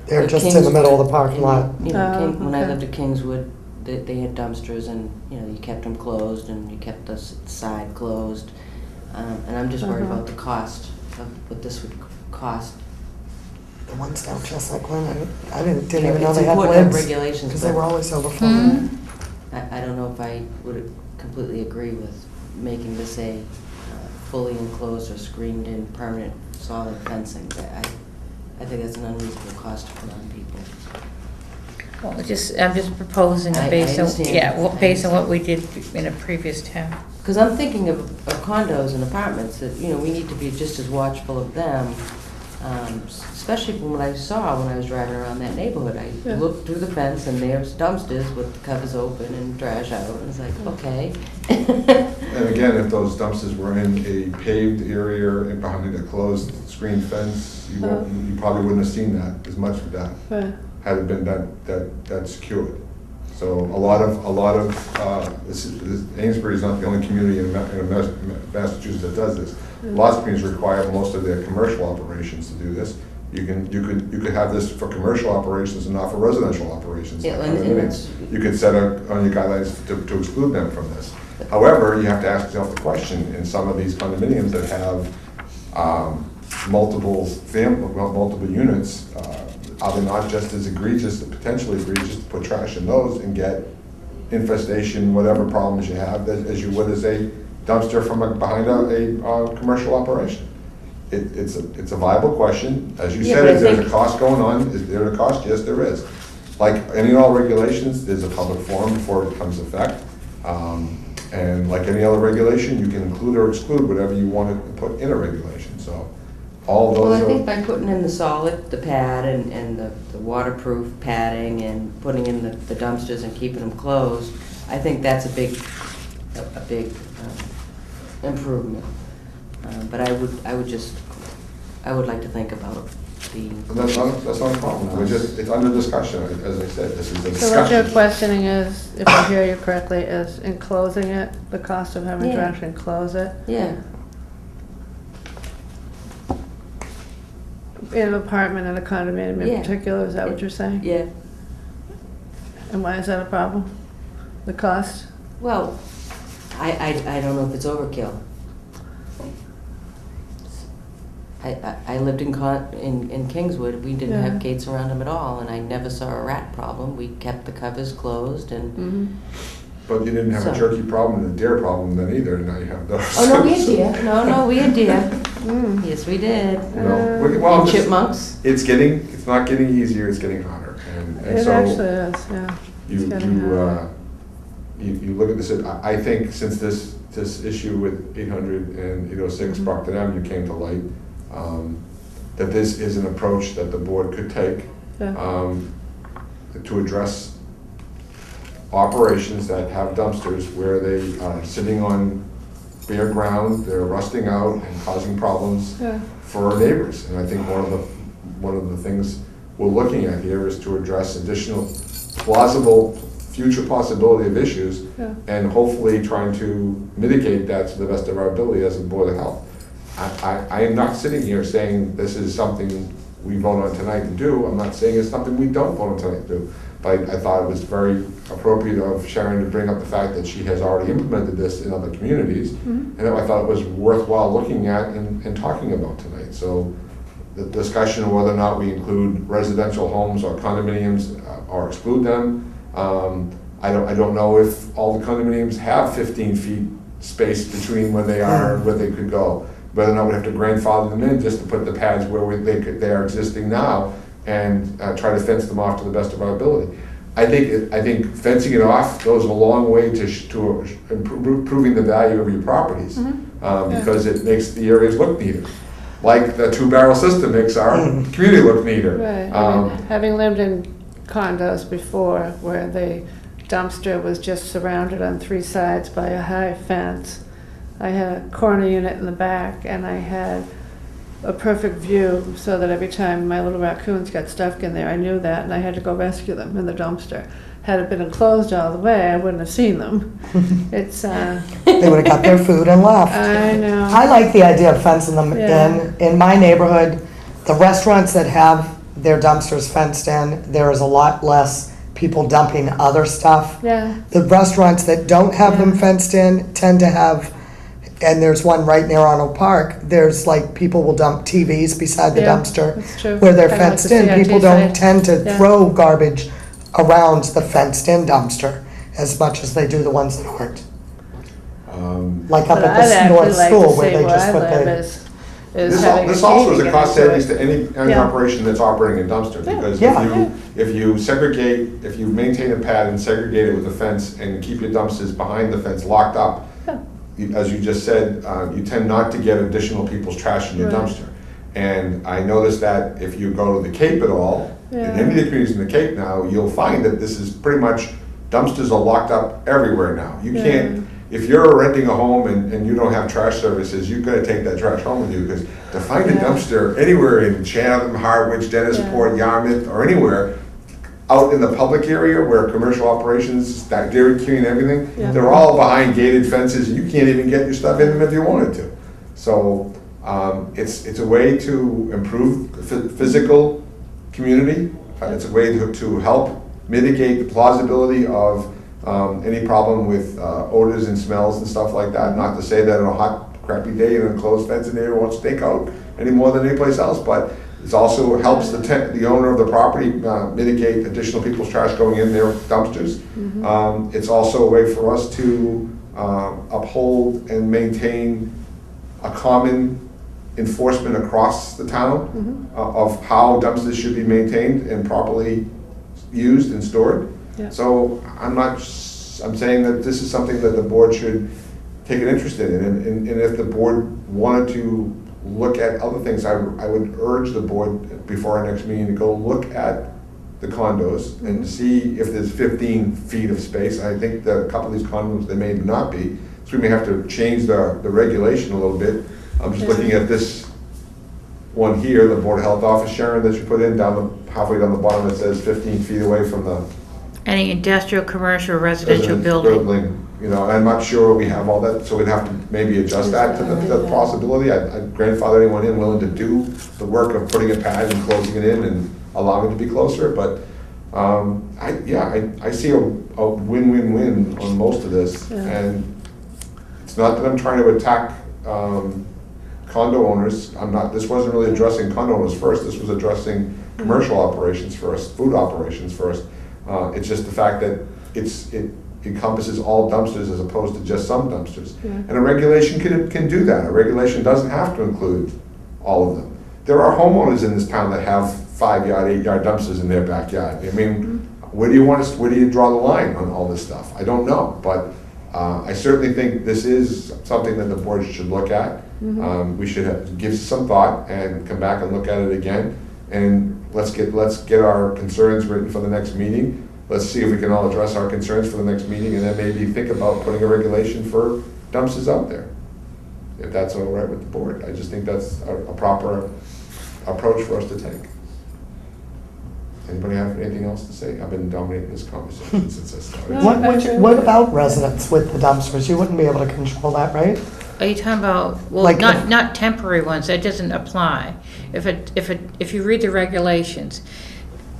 They're But just in the middle of the Kingswood, parking lot. You know, Oh, when I okay. lived at Kingswood, they had dumpsters, and, you know, you kept them closed and you kept the side closed. And I'm just worried Uh-huh. about the cost of what this would cost. The ones down Chestnut Glen, I didn't You know, even know it's they had important to have lids. regulations, Because they but- were always overflowing. Mhm. I don't know if I would completely agree with making this a fully enclosed or screened in permanent solid fencing. I think that's an unreasonable cost to put on people. Well, I'm just proposing I it based on, understand. yeah, based on what we did in a previous town. Because I'm thinking of condos and apartments, that, you know, we need to be just as watchful of them, especially from what I saw when I was driving around that neighborhood. I Yeah. looked through the fence and there's dumpsters with the covers open and trash out, and it's like, okay. And again, if those dumpsters were in a paved area and behind a closed screen fence, you probably wouldn't have seen that as much of that, Right. had it been that secured. So a lot of, Amesbury is not the only community in Massachusetts that does this. Lots of communities require most of their commercial operations to do this. You could have this for commercial operations and not for residential operations. Yeah, like and condominiums. it's- You could set on your guidelines to exclude them from this. However, you have to ask yourself the question, in some of these condominiums that have multiple units, are they not just as egregious, potentially egregious, to put trash in those and get infestation, whatever problems you have, as you would as a dumpster from behind a commercial operation? It's a viable question. As you Yeah, said, but I is there a think- cost going on? Is there a cost? Yes, there is. Like any and all regulations, there's a public forum before it becomes effect. And like any other regulation, you can include or exclude whatever you want to put in a regulation, so all Well, I those think are. by putting in the pad and the waterproof padding and putting in the dumpsters and keeping them closed, I think that's a big improvement. But I would like to think about the. That's not a problem. It's under discussion, as I said, this is a So what you're discussion. questioning is, if I hear you correctly, is enclosing it, the cost of having to Yeah. actually enclose it? Yeah, in an apartment and a condominium in Yeah. particular, is that what you're saying? Yeah, And why is that a problem? The cost? well, I don't know if it's overkill. I lived in Kingswood, we didn't Yeah. have gates around them at all, and I never saw a rat problem. We kept the covers closed and, Mm-hmm. But you didn't have a So- turkey problem and a deer problem then either, and now you have those. oh, no, we had deer. No, we had deer. Yes, we did. You know, well, And I'm just- chipmunks. it's not getting easier, it's getting hotter. And It so actually is, yeah. you, It's getting hotter. you look at this, I think since this issue with 800 and 806 Mhm. Brockton Avenue came to light, that this is an approach that the board could take Yeah. to address operations that have dumpsters where they are sitting on bare ground, they're rusting out and causing problems Yeah. for our neighbors. And I think one of the things we're looking at here is to address additional plausible future possibility of issues Yeah. and hopefully trying to mitigate that to the best of our ability as a Board of Health. I am not sitting here saying this is something we vote on tonight to do. I'm not saying it's something we don't vote on tonight to do. But I thought it was very appropriate of Sharon to bring up the fact that she has already implemented this in other communities. Mhm. And I thought it was worthwhile looking at and talking about tonight. So the discussion of whether or not we include residential homes or condominiums or exclude them. I don't know if all the condominiums have 15 feet space between where they are and where they could go. Whether or not we have to grandfather them in just to put the pads where they are existing now and try to fence them off to the best of our ability. I think fencing it off goes a long way to improving the value of your properties because it makes the areas look neater. Like the two-barrel system makes our community look neater. Right, I mean, having lived in condos before where the dumpster was just surrounded on three sides by a high fence, I had a corner unit in the back and I had a perfect view so that every time my little raccoons got stuck in there, I knew that and I had to go rescue them in the dumpster. Had it been enclosed all the way, I wouldn't have seen them. It's, They would have got their food and left. I know. I like the idea of fencing them Yeah. in. In my neighborhood, the restaurants that have their dumpsters fenced in, there is a lot less people dumping other stuff. Yeah, The restaurants that don't have them fenced in tend to have, and there's one right near Arnold Park, there's like, people will dump TVs beside the Yeah, dumpster that's true. where they're Kinda like fenced the in. CRT People don't site. tend to Yeah. throw garbage around the fenced-in dumpster as much as they do the ones that aren't. Like up but at I'd the actually North like School to where see they where just I put live the. is This having this also is heating a cost into savings it. to any Yeah. operation that's operating a dumpster. Yeah. Because Yeah. if you segregate, if you maintain a pad and segregate it with a fence and keep your dumpsters behind the fence locked up, Yeah. as you just said, you tend not to get additional people's trash in your Right. dumpster. And I noticed that if you go to the Cape at all, in Yeah. any of the communities in the Cape now, you'll find that this is pretty much, dumpsters are locked up everywhere now. You Yeah. can't, if you're renting a home and you don't have trash services, you've got to take that trash home with you, because to find a Yeah. dumpster anywhere in Chatham, Harwich, Dennisport, Yarmouth, or anywhere, out in the public area where commercial operations, that Dairy Queen and everything, Yeah. they're all behind gated fences, and you can't even get your stuff in them if you wanted to. So, it's a way to improve the physical community. It's a way to help mitigate the plausibility of any problem with odors and smells and stuff like that. Not to say that on a hot, crappy day in a closed fence and neighbor wants to take out any more than any place else, but it also helps the owner of the property mitigate additional people's trash going in their dumpsters. It's also a way for us to uphold and maintain a common enforcement across the town of how dumpsters should be maintained and properly used and stored. Yeah. So I'm saying that this is something that the board should take an interest in. And if the board wanted to look at other things, I would urge the board before our next meeting to go look at the condos and see if there's 15 feet of space. I think that a couple of these condos, they may not be. So we may have to change the regulation a little bit. I'm just looking at this one here, the Board of Health office, Sharon, that you put in halfway down the bottom, it says 15 feet away from the Any industrial, commercial, residential building. You know, and I'm not sure we have all that, so we'd have to maybe adjust that to the possibility. I'd grandfather anyone in willing to do the work of putting a pad and closing it in and allowing it to be closer, but, I see a win-win-win on most of this. Yeah. And it's not that I'm trying to attack, condo owners. This wasn't really addressing condo owners first, this was addressing commercial operations first, food operations first. It's just the fact that it encompasses all dumpsters as opposed to just some dumpsters. Yeah. And a regulation can do that. A regulation doesn't have to include all of them. There are homeowners in this town that have 5-yard, 8-yard dumpsters in their backyard. I mean, where do you draw the line on all this stuff? I don't know, but I certainly think this is something that the board should look at. We should give some thought and come back and look at it again. And let's get our concerns written for the next meeting. Let's see if we can all address our concerns for the next meeting, and then maybe think about putting a regulation for dumpsters out there, if that's all right with the board. I just think that's a proper approach for us to take. Anybody have anything else to say? I've been dominating this conversation since I started. What about residents with the dumpsters? You wouldn't be able to control that, right? Are you talking about, well, Like not temporary ones, that doesn't apply. If you read the regulations,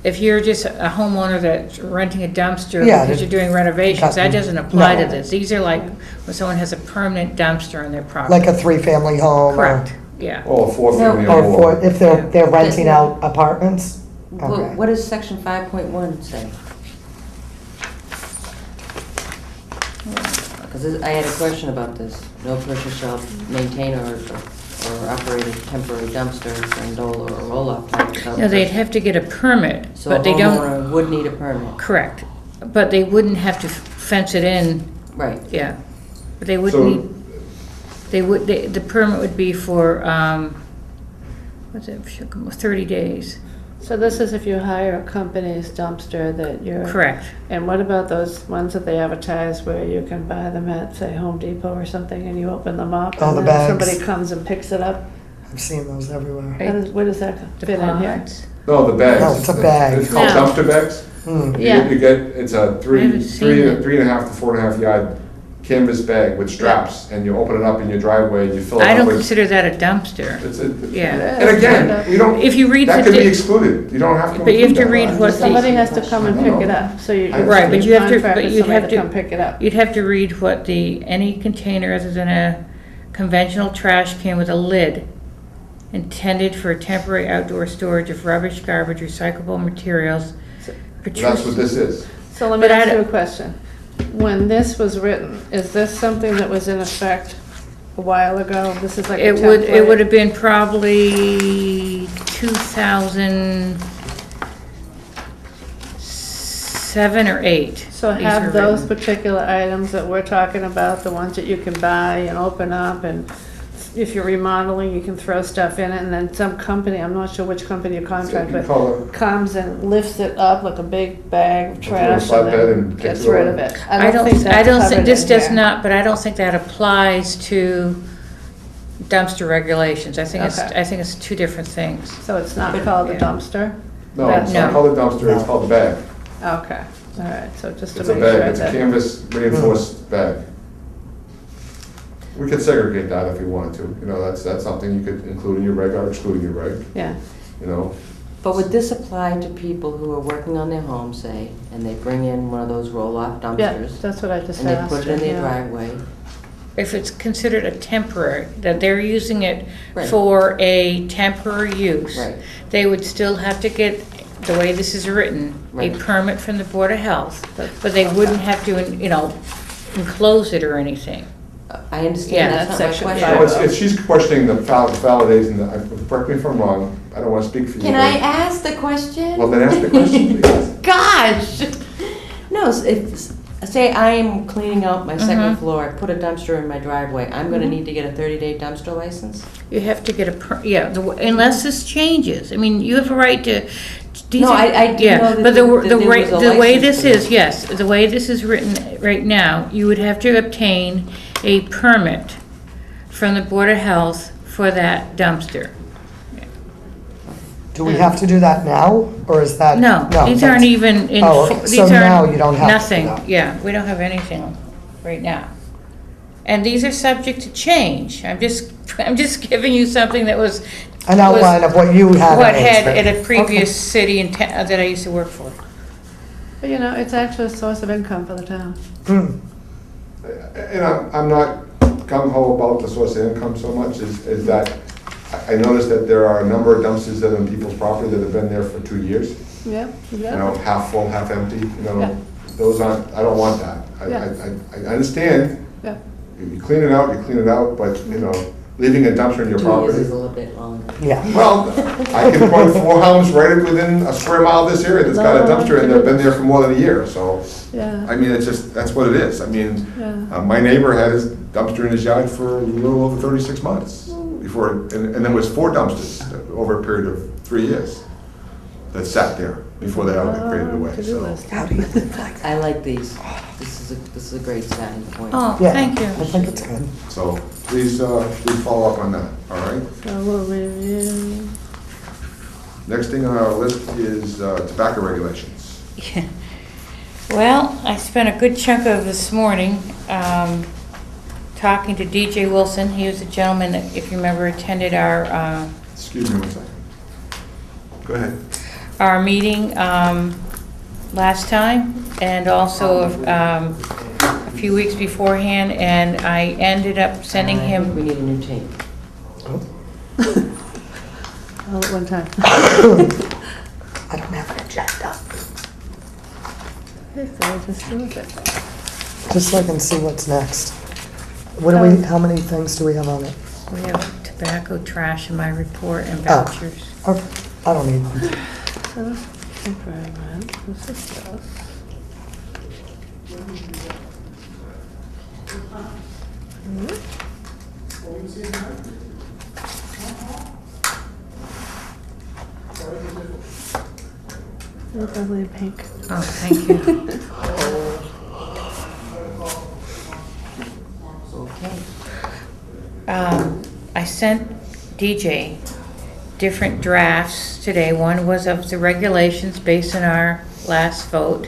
if you're just a homeowner that's renting a dumpster Yeah, because you're doing renovations, that doesn't apply to No. this. These are like when someone has a permanent dumpster on their property. Like a 3-family home? Correct, yeah. Or a 4-family Or or for, more. if they're renting out apartments? Okay. What does section 5.1 say? Because I had a question about this. No person shall maintain or operate a temporary dumpster, gondola, or roll-off type dumpster. No, they'd have to get a permit, So a but they don't, homeowner would need a permit. correct. But they wouldn't have to fence it in, Right. yeah. But they would So- need, the permit would be for, what's it, 30 days. So this is if you hire a company's dumpster that you're. Correct. And what about those ones that they advertise where you can buy them at, say, Home Depot or something, and you open them up? Oh, the and then bags. somebody comes and picks it up? I've seen those everywhere. Where does that The fit in here? pods. No, the bags. No, it's a bag. It's called No. dumpster bags. Hmm. Yeah. You get, it's a I haven't seen it. 3.5 to 4.5 yard canvas bag with straps, and you open it up in your driveway, and you fill it I up don't with. consider that a dumpster. Yeah. And again, we don't, If you read that the could be di- excluded, you don't have to. But you have include to read that. what the- Somebody has to come and I know. pick it up, so you. Right, but you have to- contract but with you'd somebody have to- come pick it up. You'd have to read what any container other than a conventional trash can with a lid intended for temporary outdoor storage of rubbish, garbage, recyclable materials. That's what this is. So let me But I ask you a don't- question. When this was written, is this something that was in effect a while ago? This is like a It template? would have been probably 2007 or 8. So these have were those written. particular items that we're talking about, the ones that you can buy and open up, and if you're remodeling, you can throw stuff in it, and then some company, I'm not sure which company you contract You with, call it- comes and lifts it up like a big bag of Put it on a trash flatbed and and then takes gets it rid away. of it. I don't think that's this covered in does here. not, but I don't think that applies to dumpster regulations. I think Okay. it's two different things. So it's not called a Yeah. dumpster? No, it's not No. called a dumpster, it's called a bag. Okay, all right, so just to It's a make sure bag, it's a that. canvas reinforced bag. We could segregate that if we wanted to, you know, that's something you could include in your reg or exclude in your reg, Yeah, you know? But would this apply to people who are working on their home, say, and they bring in one of those roll-off yeah, dumpsters? that's what I just And they asked. put it in their yeah. driveway? If it's considered a temporary, that they're using it Right. for a temporary use, Right. they would still have to get, the way this is written, a Right. permit from the Board of Health, but they wouldn't have to, enclose it or anything. I Yeah, understand, that's that's not my section question. So it's, if she's questioning the validation, correct me if I'm wrong, I don't wanna speak for you. Can but- I ask the question? Well, then ask the question, please. Gosh! No, if, say I am cleaning out my second floor, I put a dumpster in my driveway, I'm gonna need to get a 30-day dumpster license? You have to get unless this changes. I mean, you have a right to. these No, are- I do yeah, know that but there was a the way license this for is, this. yes, the way this is written right now, you would have to obtain a permit from the Board of Health for that dumpster. Do we have to do that now, or is that? No, these aren't that's- even in. Oh, these so aren't- now you don't have to do Nothing, that. yeah, we don't have anything. right now. And these are subject to change. I'm just giving you something that was. An outline of what you had. What in had expect- at a previous Okay. city in that I used to work for. But you know, it's actually a source of income for the town. And I'm not gung-ho about the source of income so much, is that I noticed that there are a number of dumpsters that are on people's property that have been there for 2 years. Yeah, You yeah. know, half full, half empty, you Yeah. know, those aren't, I don't want that. Yeah. I understand, Yeah. you clean it out, but, you know, leaving a dumpster in your 2 years property. is a little bit longer. Yeah. Well, I can point 4 homes right within a square mile of this area that's got a dumpster and they've been there for more than a year, so. Yeah. I mean, it's just, that's what it is. I mean, Yeah. my neighbor had his dumpster in his yard for a little over 36 months before, and there was 4 dumpsters over a period of 3 years that sat there before they all got traded away, To-do so. list. How do you live like that? I like these. This is a great starting point. Oh, Yeah, thank you. I think it's good. So please follow up on that, all right? So we'll review. Next thing on our list is tobacco regulations. Yeah. Well, I spent a good chunk of this morning talking to DJ Wilson. He was a gentleman that, if you remember, attended Excuse me 1 second. Go ahead. our meeting last time, and also a few weeks beforehand, and I ended up sending I think we him, need a new tape. All at one time. I don't have an agenda. Okay, so we'll just do it. Just so I can see what's next. What do we, how many things do we have on it? we have tobacco trash in my report and Oh. vouchers. Okay, I don't need them. So, environment, this is this. Look ugly in pink. Oh, thank you. Okay. I sent DJ different drafts today. One was of the regulations based on our last vote.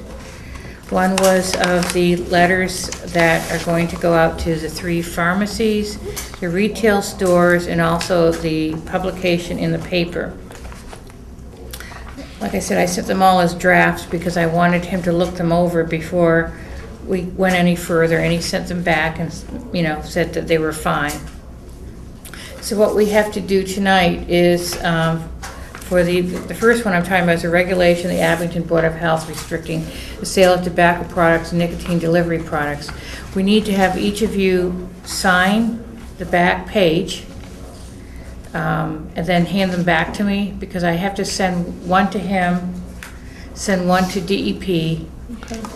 One was of the letters that are going to go out to the 3 pharmacies, the retail stores, and also the publication in the paper. Like I said, I sent them all as drafts because I wanted him to look them over before we went any further, and he sent them back and, you know, said that they were fine. So what we have to do tonight is, for the first one I'm talking about is a regulation, the Abington Board of Health restricting the sale of tobacco products and nicotine delivery products. We need to have each of you sign the back page, and then hand them back to me, because I have to send one to him, send one to DEP,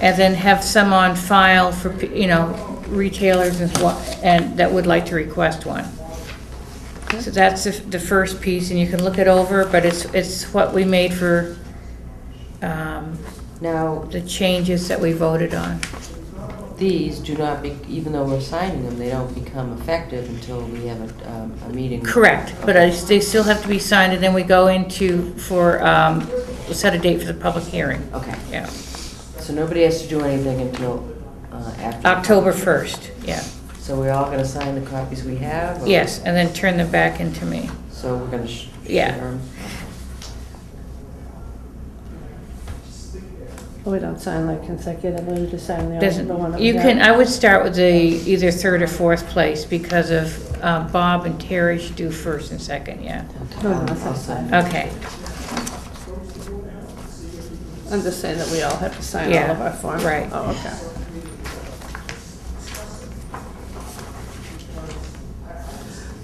and then have some on file for, you know, retailers and that would like to request one. So that's the first piece, and you can look it over, but it's what we made for Now, the changes that we voted on. these do not be, even though we're signing them, they don't become effective until we have a meeting. Correct, but they still have to be signed, and then we go into set a date for the public hearing. Okay, Yeah, so nobody has to do anything until after. October 1st, yeah. So we're all gonna sign the copies we have? or- Yes, and then turn them back into me. So we're gonna Yeah. share 'em? Well, we don't sign like consecutively, we just sign the one Doesn't, that we you got. can, I would start with the either 3rd or 4th place, because of Bob and Terry should do 1st and 2nd, yeah. No, no, that's not signed. Okay, I'm just saying that we all have to sign Yeah, all of our forms. right. Oh, okay.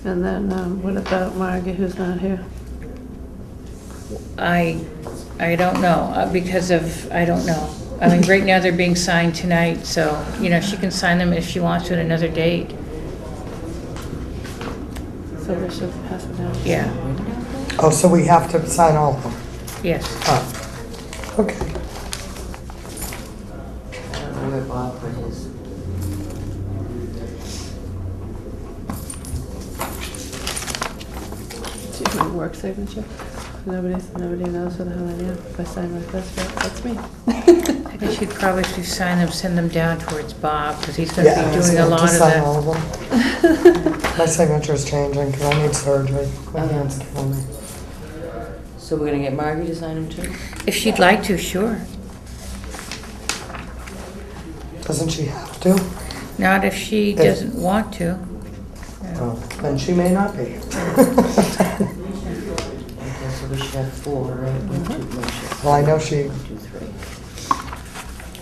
And then, what about Margie, who's not here? I don't know, because of, I don't know. I mean, right now they're being signed tonight, so, you know, she can sign them if she wants to at another date. So we should pass it down. Yeah, Oh, so we have to sign all of them? yes. Oh, okay. I don't know where Bob put his. Do you have my work signature? Nobody knows who the hell I am. If I sign like this, right, that's me. I guess you'd probably, if you sign them, send them down towards Bob, because he's gonna Yeah, be doing a lot just of sign that. all of them. My signature's changing, because I need surgery. My hands kill me. So we're gonna get Margie to sign them too? If she'd like to, sure. Doesn't she have to? Not if she doesn't want to. Oh, then she may not be. Okay, so we should have 4, right? 1, 2, motion. Well, I know she, 1, 2, 3.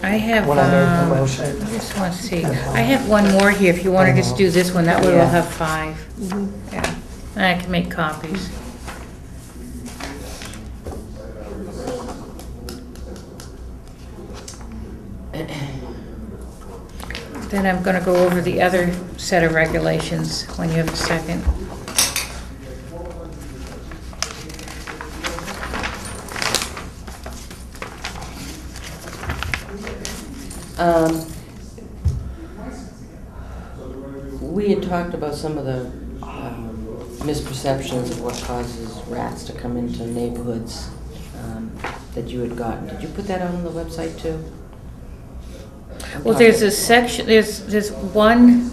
I have, when I made the motion. I just want to see, I have one more here, if you want to just do this one, that way we'll Yeah. have 5. Yeah, and I can make copies. Then I'm going to go over the other set of regulations when you have a second. We had talked about some of the misperceptions of what causes rats to come into neighborhoods that you had gotten. Did you put that on the website too? Well, there's a section, there's one,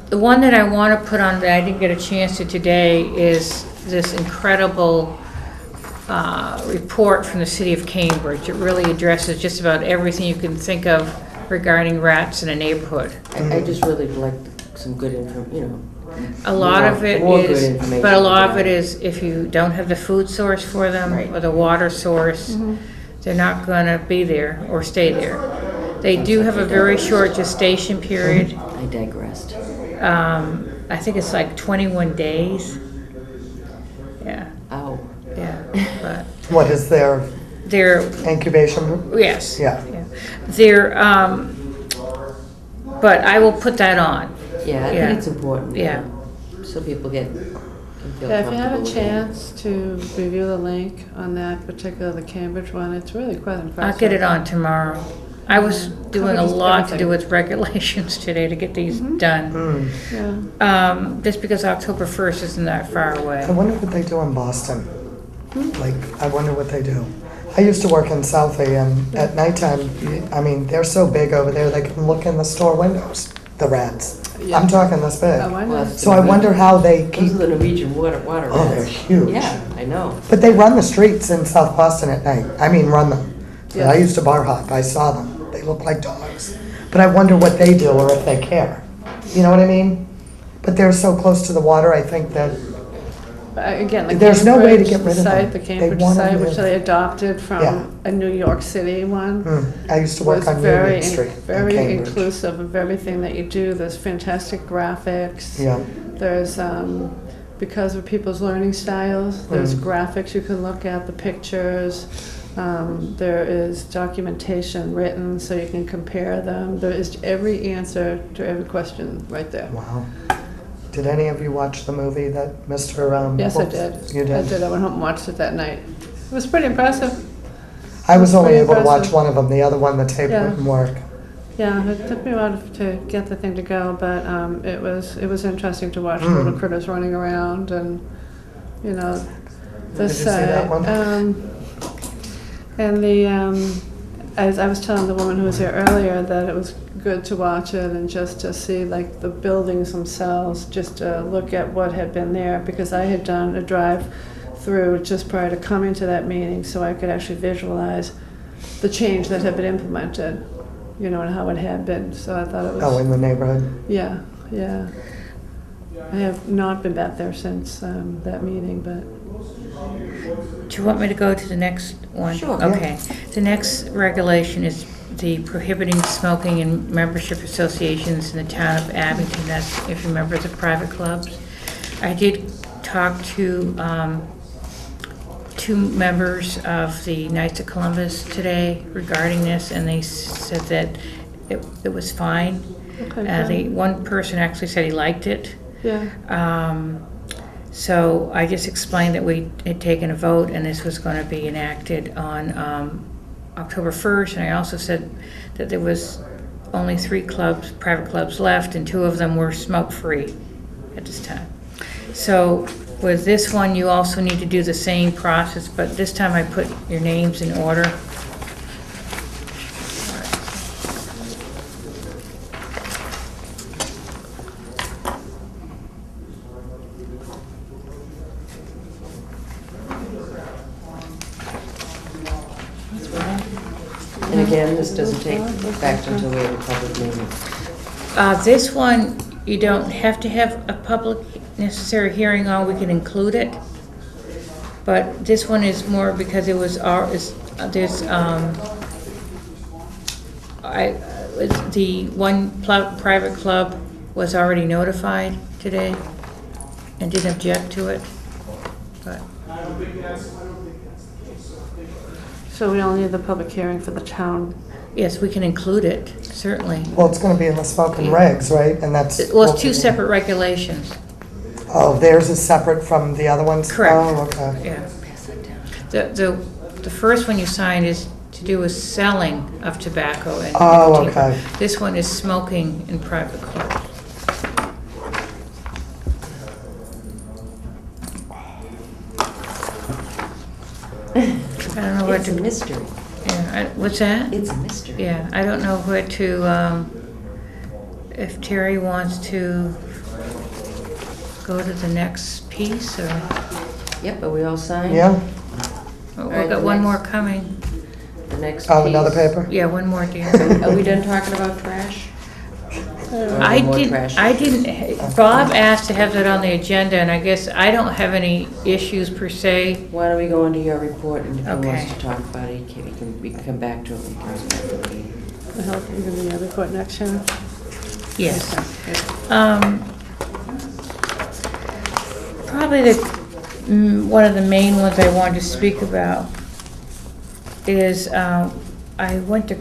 the one that I want to put on that I didn't get a chance to today is this incredible report from the city of Cambridge. It really addresses just about everything you can think of regarding rats in a neighborhood. I just really like some good info, you know. A lot of it more good is, information but a lot of about it is if you don't have the food source for them Right. or the water source, they're not going to be there or stay there. They do have a very short gestation period. I digressed. I think it's like 21 days. Yeah, Ow. yeah, but What is their they're, incubation? yes. Yeah. They're, but I will put that on. Yeah, I Yeah. think it's important. Yeah. So people can feel Yeah, if you have comfortable a with it. chance to review the link on that particular, the Cambridge one, it's really quite impressive. I'll get it on tomorrow. I was doing a Covers lot to do everything. with regulations today to get these done. Yeah. Just because October 1st isn't that far I away. wonder what they do in Boston. Like, I wonder what they do. I used to work in Southie, and at nighttime, I mean, they're so big over there, they can look in the store windows, the rats. Yeah. I'm talking this big. Oh, I know. Well, So I wonder how they Those keep, are the Norwegian water oh, they're rats. huge. Yeah, I know. But they run the streets in South Boston at night. I mean, run them. So I Yeah. used to bar hop, I saw them. They look like dogs. But I wonder what they do or if they care. You know what I mean? But they're so close to the water, I think that, Again, the There's no way to Cambridge get rid of site, them. the They Cambridge wanna site, which live. they adopted Yeah. from a New York City one, I used to was work on very, Union Street in very Cambridge. inclusive of everything that you do. There's fantastic graphics. Yeah, There's, because of people's learning styles, there's Mm. graphics you can look at, the pictures. There is documentation written so you can compare them. There is every answer to every question right there. wow. Did any of you watch the movie that Mr. Yes, I whoops, did. You did? I did. I went home and watched it that night. It was pretty impressive. I was only Pretty able to watch impressive. one of them, the other one, the tape Yeah. wouldn't work. Yeah, it took me a while to get the thing to go, but it was interesting to watch the little critters running around and, you know, Did you this see that one? and the as I was telling the woman who was here earlier that it was good to watch it and just to see like the buildings themselves, just to look at what had been there, because I had done a drive through just prior to coming to that meeting, so I could actually visualize the change that had been implemented, you know, and how it had been. So I thought it was Oh, in the neighborhood. yeah, yeah. I have not been back there since that meeting, but Do you want me to go to the next one? Sure. Okay. The next regulation is the prohibiting smoking in membership associations in the town of Abington. That's if you're members of private clubs. I did talk to 2 members of the Knights of Columbus today regarding this, and they said that it was fine. okay, good. One person actually said he liked it. Yeah, So I just explained that we had taken a vote and this was going to be enacted on October 1st. And I also said that there was only 3 clubs, private clubs left, and 2 of them were smoke-free at this time. So with this one, you also need to do the same process, but this time I put your names in order. And again, this doesn't take effect until we have a public meeting. This one, you don't have to have a public necessary hearing on, we can include it. But this one is more because it was the one private club was already notified today and didn't object to it, but. I don't think that's the case. So we only need the public hearing for the town. Yes, we can include it, certainly. Well, it's gonna be in the spoken regs, right? And that's. Well, it's two separate regulations. Oh, theirs is separate from the other ones? Correct. Oh, okay. Yeah. The first one you signed is to do with selling of tobacco and Oh, nicotine. okay. This one is smoking in private clubs. I don't know what It's a to, mystery. yeah, what's that? It's a mystery. Yeah, I don't know where to, if Terry wants to go to the next piece, or, Yep, are we all signed? Yeah? we've right, got the one next- more coming. The next Oh, another piece. paper? Yeah, one more, dear. Are we done talking about trash? Or I more didn't, trash? Bob asked to have that on the agenda, and I guess I don't have any issues per se. Why don't we go into your report, and if he Okay. wants to talk about it, we can come back to it when he comes back to the meeting. The health, you give me a report next, Sharon? Yes. Okay. Probably one of the main ones I wanted to speak about is, I went to,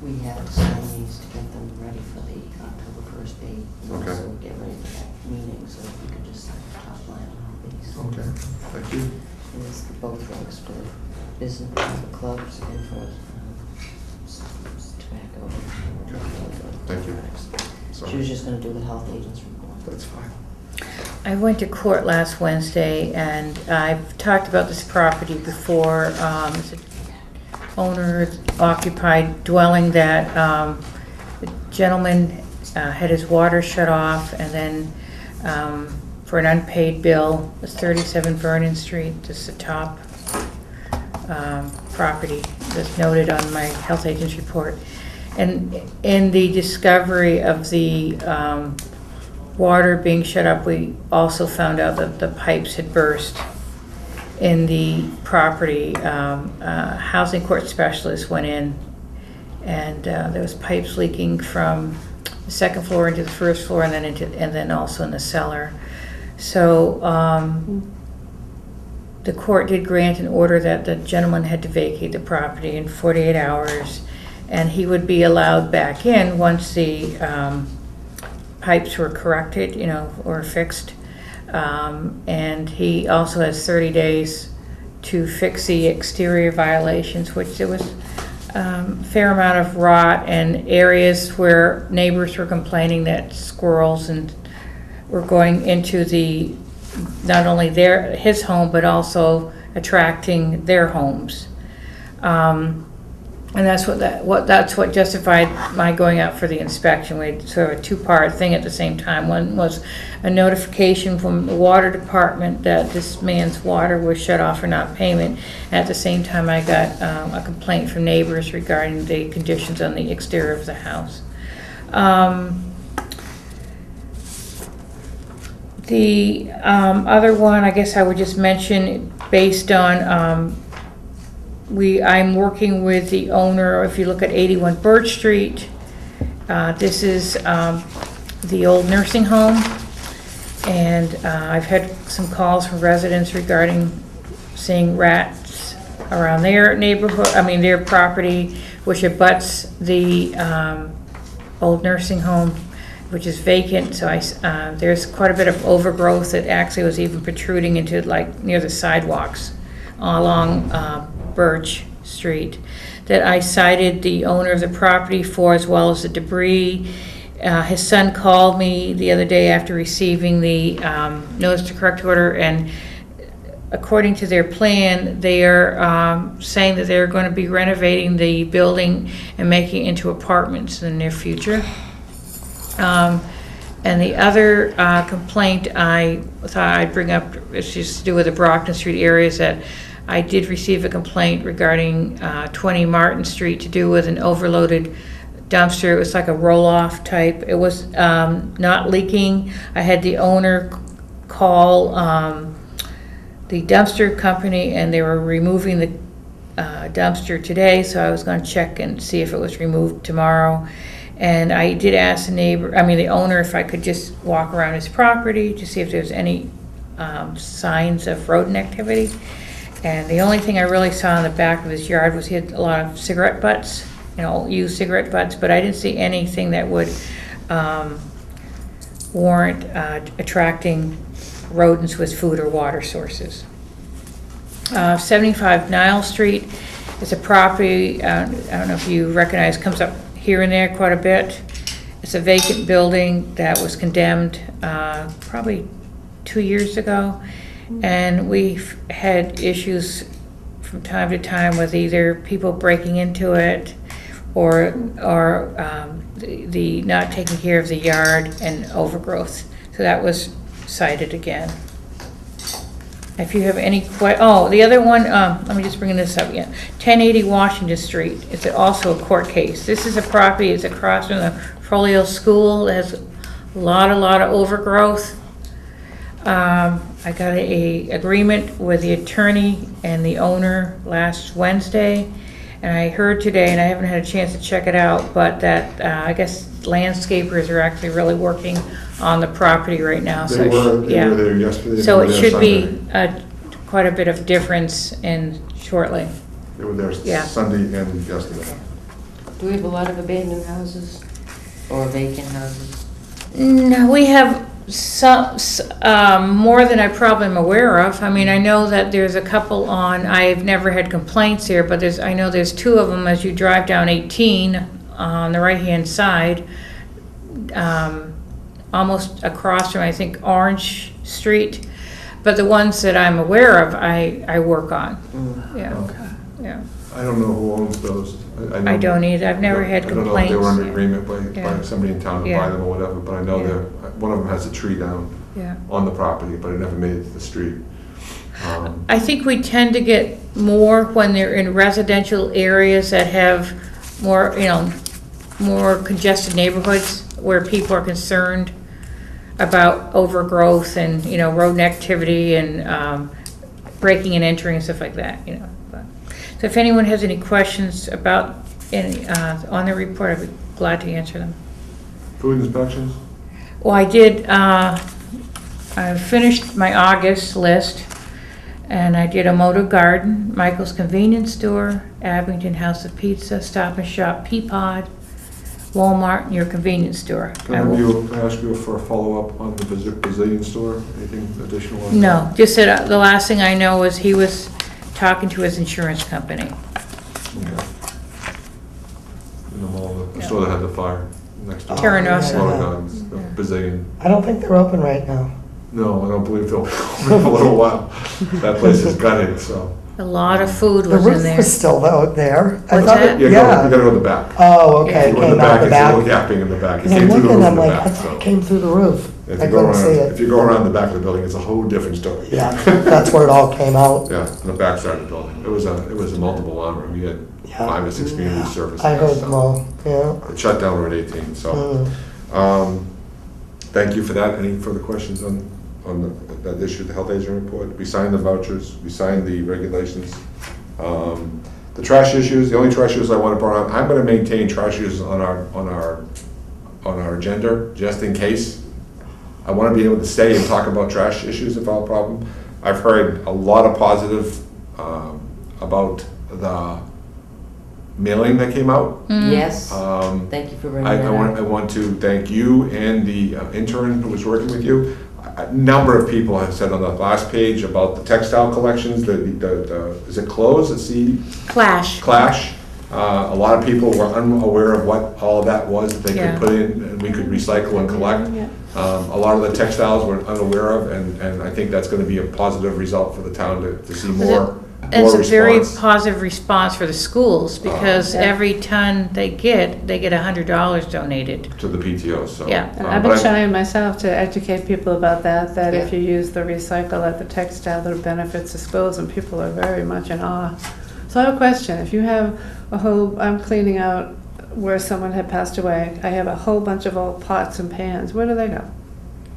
We have signed these to get them ready for the October 1st date. Okay. So get ready for that meeting, so if we could just sign the top line on all these. Okay, thank you. And it's both things for business, private clubs and for tobacco. Thank you. She Sorry. was just gonna do the health agents report. That's fine. I went to court last Wednesday, and I've talked about this property before. It's an owner occupied dwelling that the gentleman had his water shut off, and then for an unpaid bill, it was 37 Vernon Street. This is the top property that's noted on my health agent's report. And in the discovery of the water being shut up, we also found out that the pipes had burst in the property. Housing court specialist went in, and there was pipes leaking from the second floor into the first floor, and then also in the cellar. So the court did grant an order that the gentleman had to vacate the property in 48 hours, and he would be allowed back in once the pipes were corrected, or fixed. And he also has 30 days to fix the exterior violations, which there was a fair amount of rot and areas where neighbors were complaining that squirrels were going into not only his home, but also attracting their homes. And that's what justified my going out for the inspection. We had sort of a two-part thing at the same time. One was a notification from the water department that this man's water was shut off for not payment. At the same time, I got a complaint from neighbors regarding the conditions on the exterior of the house. The other one, I guess I would just mention, based on I'm working with the owner. If you look at 81 Birch Street, this is the old nursing home, and I've had some calls from residents regarding seeing rats around their neighborhood, their property, which abuts the old nursing home, which is vacant. So there's quite a bit of overgrowth that actually was even protruding into near the sidewalks along Birch Street, that I cited the owner of the property for, as well as the debris. his son called me the other day after receiving the notice to correct order, and according to their plan, they are saying that they're going to be renovating the building and making it into apartments in the near future. And the other complaint I thought I'd bring up is just to do with the Brockton Street area, is that I did receive a complaint regarding 20 Martin Street to do with an overloaded dumpster. It was like a roll-off type. It was not leaking. I had the owner call the dumpster company, and they were removing the dumpster today, so I was going to check and see if it was removed tomorrow. And I did ask the owner, if I could just walk around his property to see if there's any signs of rodent activity. And the only thing I really saw in the back of his yard was he had a lot of cigarette butts, used cigarette butts, but I didn't see anything that would warrant attracting rodents with food or water sources. 75 Nile Street is a property, I don't know if you recognize, comes up here and there quite a bit. It's a vacant building that was condemned probably 2 years ago, and we've had issues from time to time with either people breaking into it or the not taking care of the yard and overgrowth. So that was cited again. If you have any the other one, let me just bring this up again. 1080 Washington Street, it's also a court case. This is a property, it's across from the Folio School. It has a lot of overgrowth. I got a agreement with the attorney and the owner last Wednesday, and I heard today, and I haven't had a chance to check it out, but that I guess landscapers are actually really working on the property right now. They were there yesterday. So they were it there should be Sunday. quite a bit of difference shortly. They were there Yeah. Sunday and yesterday. Do we have a lot of abandoned houses or vacant houses? No, we have some, more than I probably am aware of. I mean, I know that there's a couple I've never had complaints here, but I know there's two of them as you drive down 18 on the right-hand side, almost across from, I think, Orange Street. But the ones that I'm aware of, I work on. Yeah, Okay. yeah. I don't know who owns those. I don't either. I've never had I don't know if they were complaints. under agreement by Yeah. somebody in town to buy Yeah. them or whatever, but I know Yeah. one of them has a tree down Yeah. on the property, but it never made it to the street. I think we tend to get more when they're in residential areas that have more, more congested neighborhoods where people are concerned about overgrowth and, rodent activity and breaking and entering and stuff like that, But- So if anyone has any questions about any, on the report, I'd be glad to answer them. Food inspections? Well, I did, I finished my August list, and I did a Moto Garden, Michael's Convenience Store, Abington House of Pizza, Stop and Shop, Peapod, Walmart, and your convenience store. Can I ask you for a follow-up on the Brazilian store? Anything additional on that? No, just that the last thing I know is he was talking to his insurance company. Okay. In the mall, the store that had the fire next door. Terra Nostra. Motor Gardens, the Brazilian. I don't think they're open right now. No, I don't believe they'll be open for a little while. That place is gutted, so. A lot of food The was in roof there. was still out there. I What's thought that? You gotta go in the back. Oh, okay, You it go in came out the it's a little back. gapping in the back. It And I'm came through the looking, roof I'm in the like, I back, thought so. it came through the roof. If I you go couldn't see around, if it. you go around the back of the building, it's a whole different story. Yeah, that's where it all came out. Yeah, on the back side of the building. It was a multiple alarm room. We had Yeah. 5 or 6 community services. I heard so. them all, yeah. It shut down over at 18, so. Thank you for that. Any further questions on that issue, the health agent report? We signed the vouchers, we signed the regulations. The trash issues, the only trash issues I want to bring up, I'm going to maintain trash issues on our agenda, just in case. I want to be able to stay and talk about trash issues if I have a problem. I've heard a lot of positive about the mailing that came out. Yes, thank you for bringing that I up. want to thank you and the intern who was working with you. A number of people have said on the last page about the textile collections, is it Clothes, at C? Clash. Clash. A lot of people were unaware of what all of that was that they Yeah. could put in and we could recycle and collect. Yeah. A lot of the textiles were unaware of, and I think that's gonna be a positive result for the town to see more It's a very response. positive response for the schools, because Yeah. every ton they get $100 donated. To the PTOs, so. Yeah. And uh, I've but been I- trying myself to educate people about that if Yeah. you use the recycle at the textile, there are benefits to schools, and people are very much in awe. So I have a question. If you have I'm cleaning out where someone had passed away, I have a whole bunch of old pots and pans, where do they go?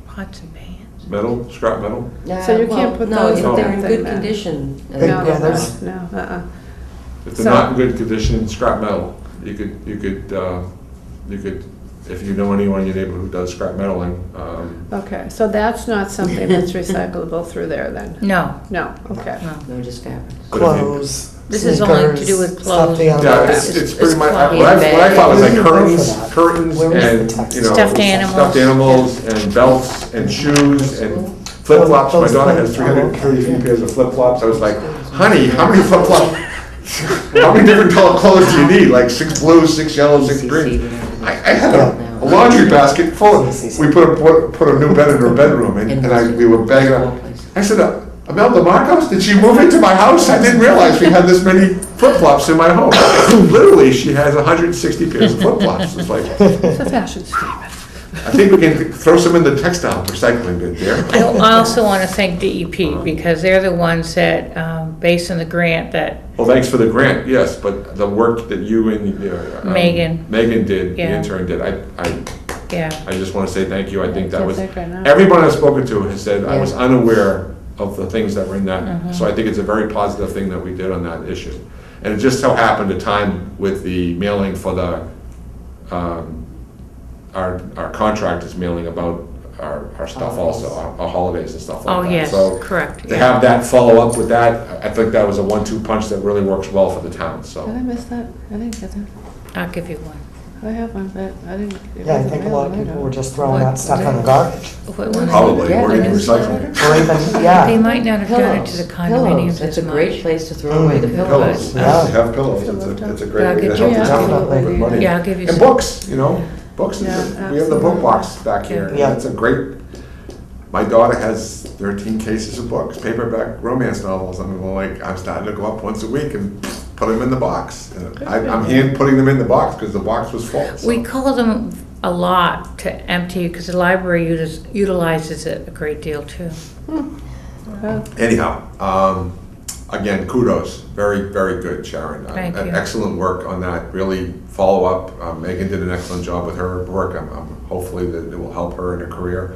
Pots and pans. Metal, scrap metal? So you can't Well, put no, those if in they're in anything good then. condition. Hey, No, yeah, there's- no, If they're So- not in good condition, scrap metal. You could, if you know anyone in your neighborhood who does scrap metaling, Okay, so that's not something that's recyclable through there then? No, No, okay. no. No, just fabrics. But if you- Clothes, This is only to do sneakers, with stuffed clothes. animals. yeah, it's pretty much, cloth. what I thought was like Where do you go curtains, for that? curtains Where is the and, text? you know. Stuffed animals. Stuffed animals and belts and shoes and flip-flops. My daughter has 333 pairs of flip-flops. I was like, honey, how many flip-flops? How many different color clothes do you need? Like 6 blues, 6 yellows, 6 greens? I had a laundry basket full of, we put a new bed in her bedroom, and we were bagging up. I said, Imelda Marcos, did she move into my house? I didn't realize we had this many flip-flops in my home. Literally, she has 160 pairs of flip-flops. It's like, It's a fashion statement. I think we can throw some in the textile recycling bin there. I also want to thank DEP, because they're the ones that, based on the grant that, Well, thanks for the grant, yes, but the work that you and Megan. Megan did, the Yeah. intern did, yeah. I just want to say thank you. I think that was, Can't think right now. everyone I've spoken to has said I was Yeah. unaware of the things that were in that. Mhm. So I think it's a very positive thing that we did on that issue. And it just so happened to time with the mailing for the, our contractors mailing about our stuff also, our holidays and stuff like Oh, that. yes, So correct. to have that follow up with that, I think that was a 1-2 punch that really works well for the town, Did I so. miss that? I didn't get that. I'll give you one. I have one, but I didn't. it Yeah, I wasn't think a lot of mailed, I people know. were just throwing What- that stuff in the garbage. What one? Probably, Yeah, or in that is- recycling. Or even, yeah. They might not have done it to the Pillows. condominiums That's a as great much. place to throw away the Mm. pillows. Yeah. Have pillows, it's a great Yeah, way to get help you- the town yeah. with money. Yeah, I'll give you And some. books, you know, books, Yeah, we have the book absolutely. box back here, Yeah. it's a great, my daughter has 13 cases of books, paperback romance novels, I'm starting to go up once a week and put them in the box. And I'm hand putting them in the box because the box was full. so. We call them a lot to empty, because the library utilizes it a great deal too. Well, Anyhow, again, kudos, very, very good, Sharon. Thank you. Excellent work on that, really follow up. Megan did an excellent job with her work. I'm hopefully that it will help her in her career.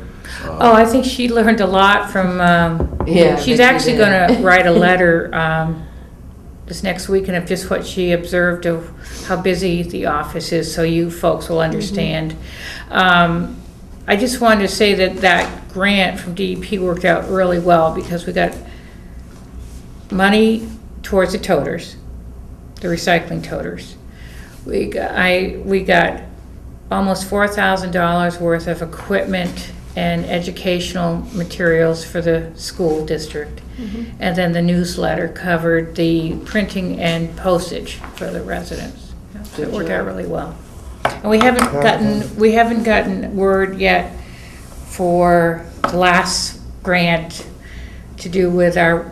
Oh, I think she learned a lot from, Yeah. I she's bet you actually did. gonna write a letter, this next weekend of just what she observed of how busy the office is, so you folks will understand. I just wanted to say that grant from DEP worked out really well, because we got money towards the toters, the recycling toters. We got almost $4,000 worth of equipment and educational materials for the school district. And then the newsletter covered the printing and postage for the residents. So it worked out really well. And we haven't gotten word yet for the last grant to do with our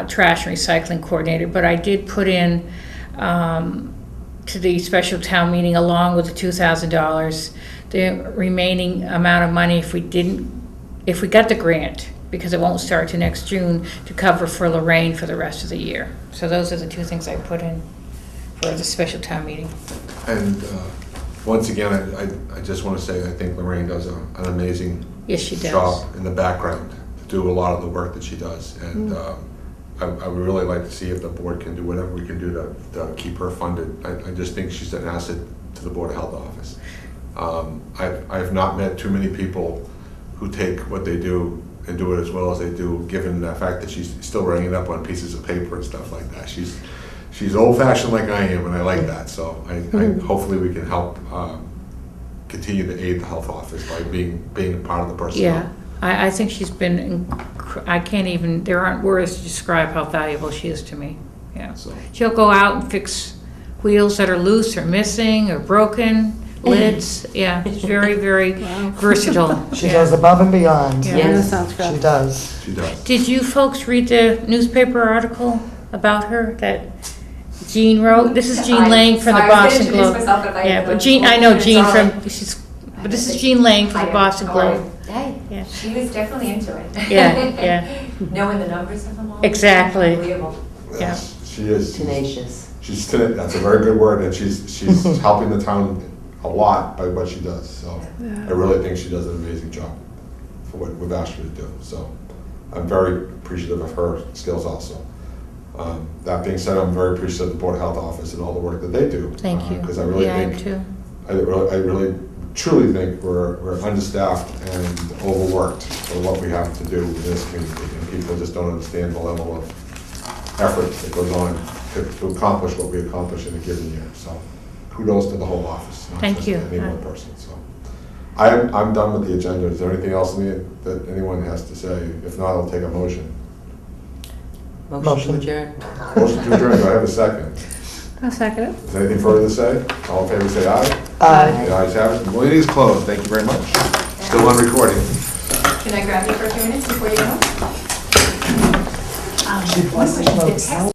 trash and recycling coordinator, but I did put in to the special town meeting, along with the $2,000, the remaining amount of money if we got the grant, because it won't start till next June, to cover for Lorraine for the rest of the year. So those are the 2 things I put in for the special town meeting. And once again, I just want to say, I think Lorraine does an amazing Yes, she does. job in the background to do a lot of the work that she does. And I would really like to see if the board can do whatever we can do to keep her funded. I just think she's an asset to the Board of Health office. I've not met too many people who take what they do and do it as well as they do, given the fact that she's still writing it up on pieces of paper and stuff like that. She's old-fashioned like I am, and I like that. So hopefully we can help continue to aid the health office by being a part of the personnel. Yeah, I think she's been, I can't even, there aren't words to describe how valuable she is to me. Yeah. So, She'll go out and fix wheels that are loose or missing or broken, lids. Yeah, she's very, very versatile. She Yeah. goes above and beyond. Yeah. Yeah, that Yes. sounds She good. does. She does. Did you folks read the newspaper article about her that Jean wrote? This is Jean Lang from the Boston Globe. Yeah, but Jean, I know Jean from, but this is Jean Lang from the Boston Globe. Hey, Yeah. she was definitely into it. Yeah. Knowing the numbers of them all. Exactly. Unbelievable. Yeah. She is. Tenacious. That's a very good word, and she's helping the town a lot by what she does, so I really think she does an amazing job for what we've asked her to do, so I'm very appreciative of her skills also. That being said, I'm very appreciative of the Board of Health Office and all the work that they do. Thank you. Because I really Yeah, I am think, too. I really truly think we're understaffed and overworked for what we have to do in this community, and people just don't understand the level of effort that goes on to accomplish what we accomplish in a given year, so kudos to the whole office, not Thank just you. any one person, so. I'm done with the agenda. Is there anything else that anyone has to say? If not, I'll take a motion. Motion to adjourn. Motion to adjourn, do I have a second? I'll second it. Is there anything further to say? All in favor, say aye. Aye. The ayes have it. The meeting is closed. Thank you very much. Still on recording. Can I grab you for a few minutes before you go? She votes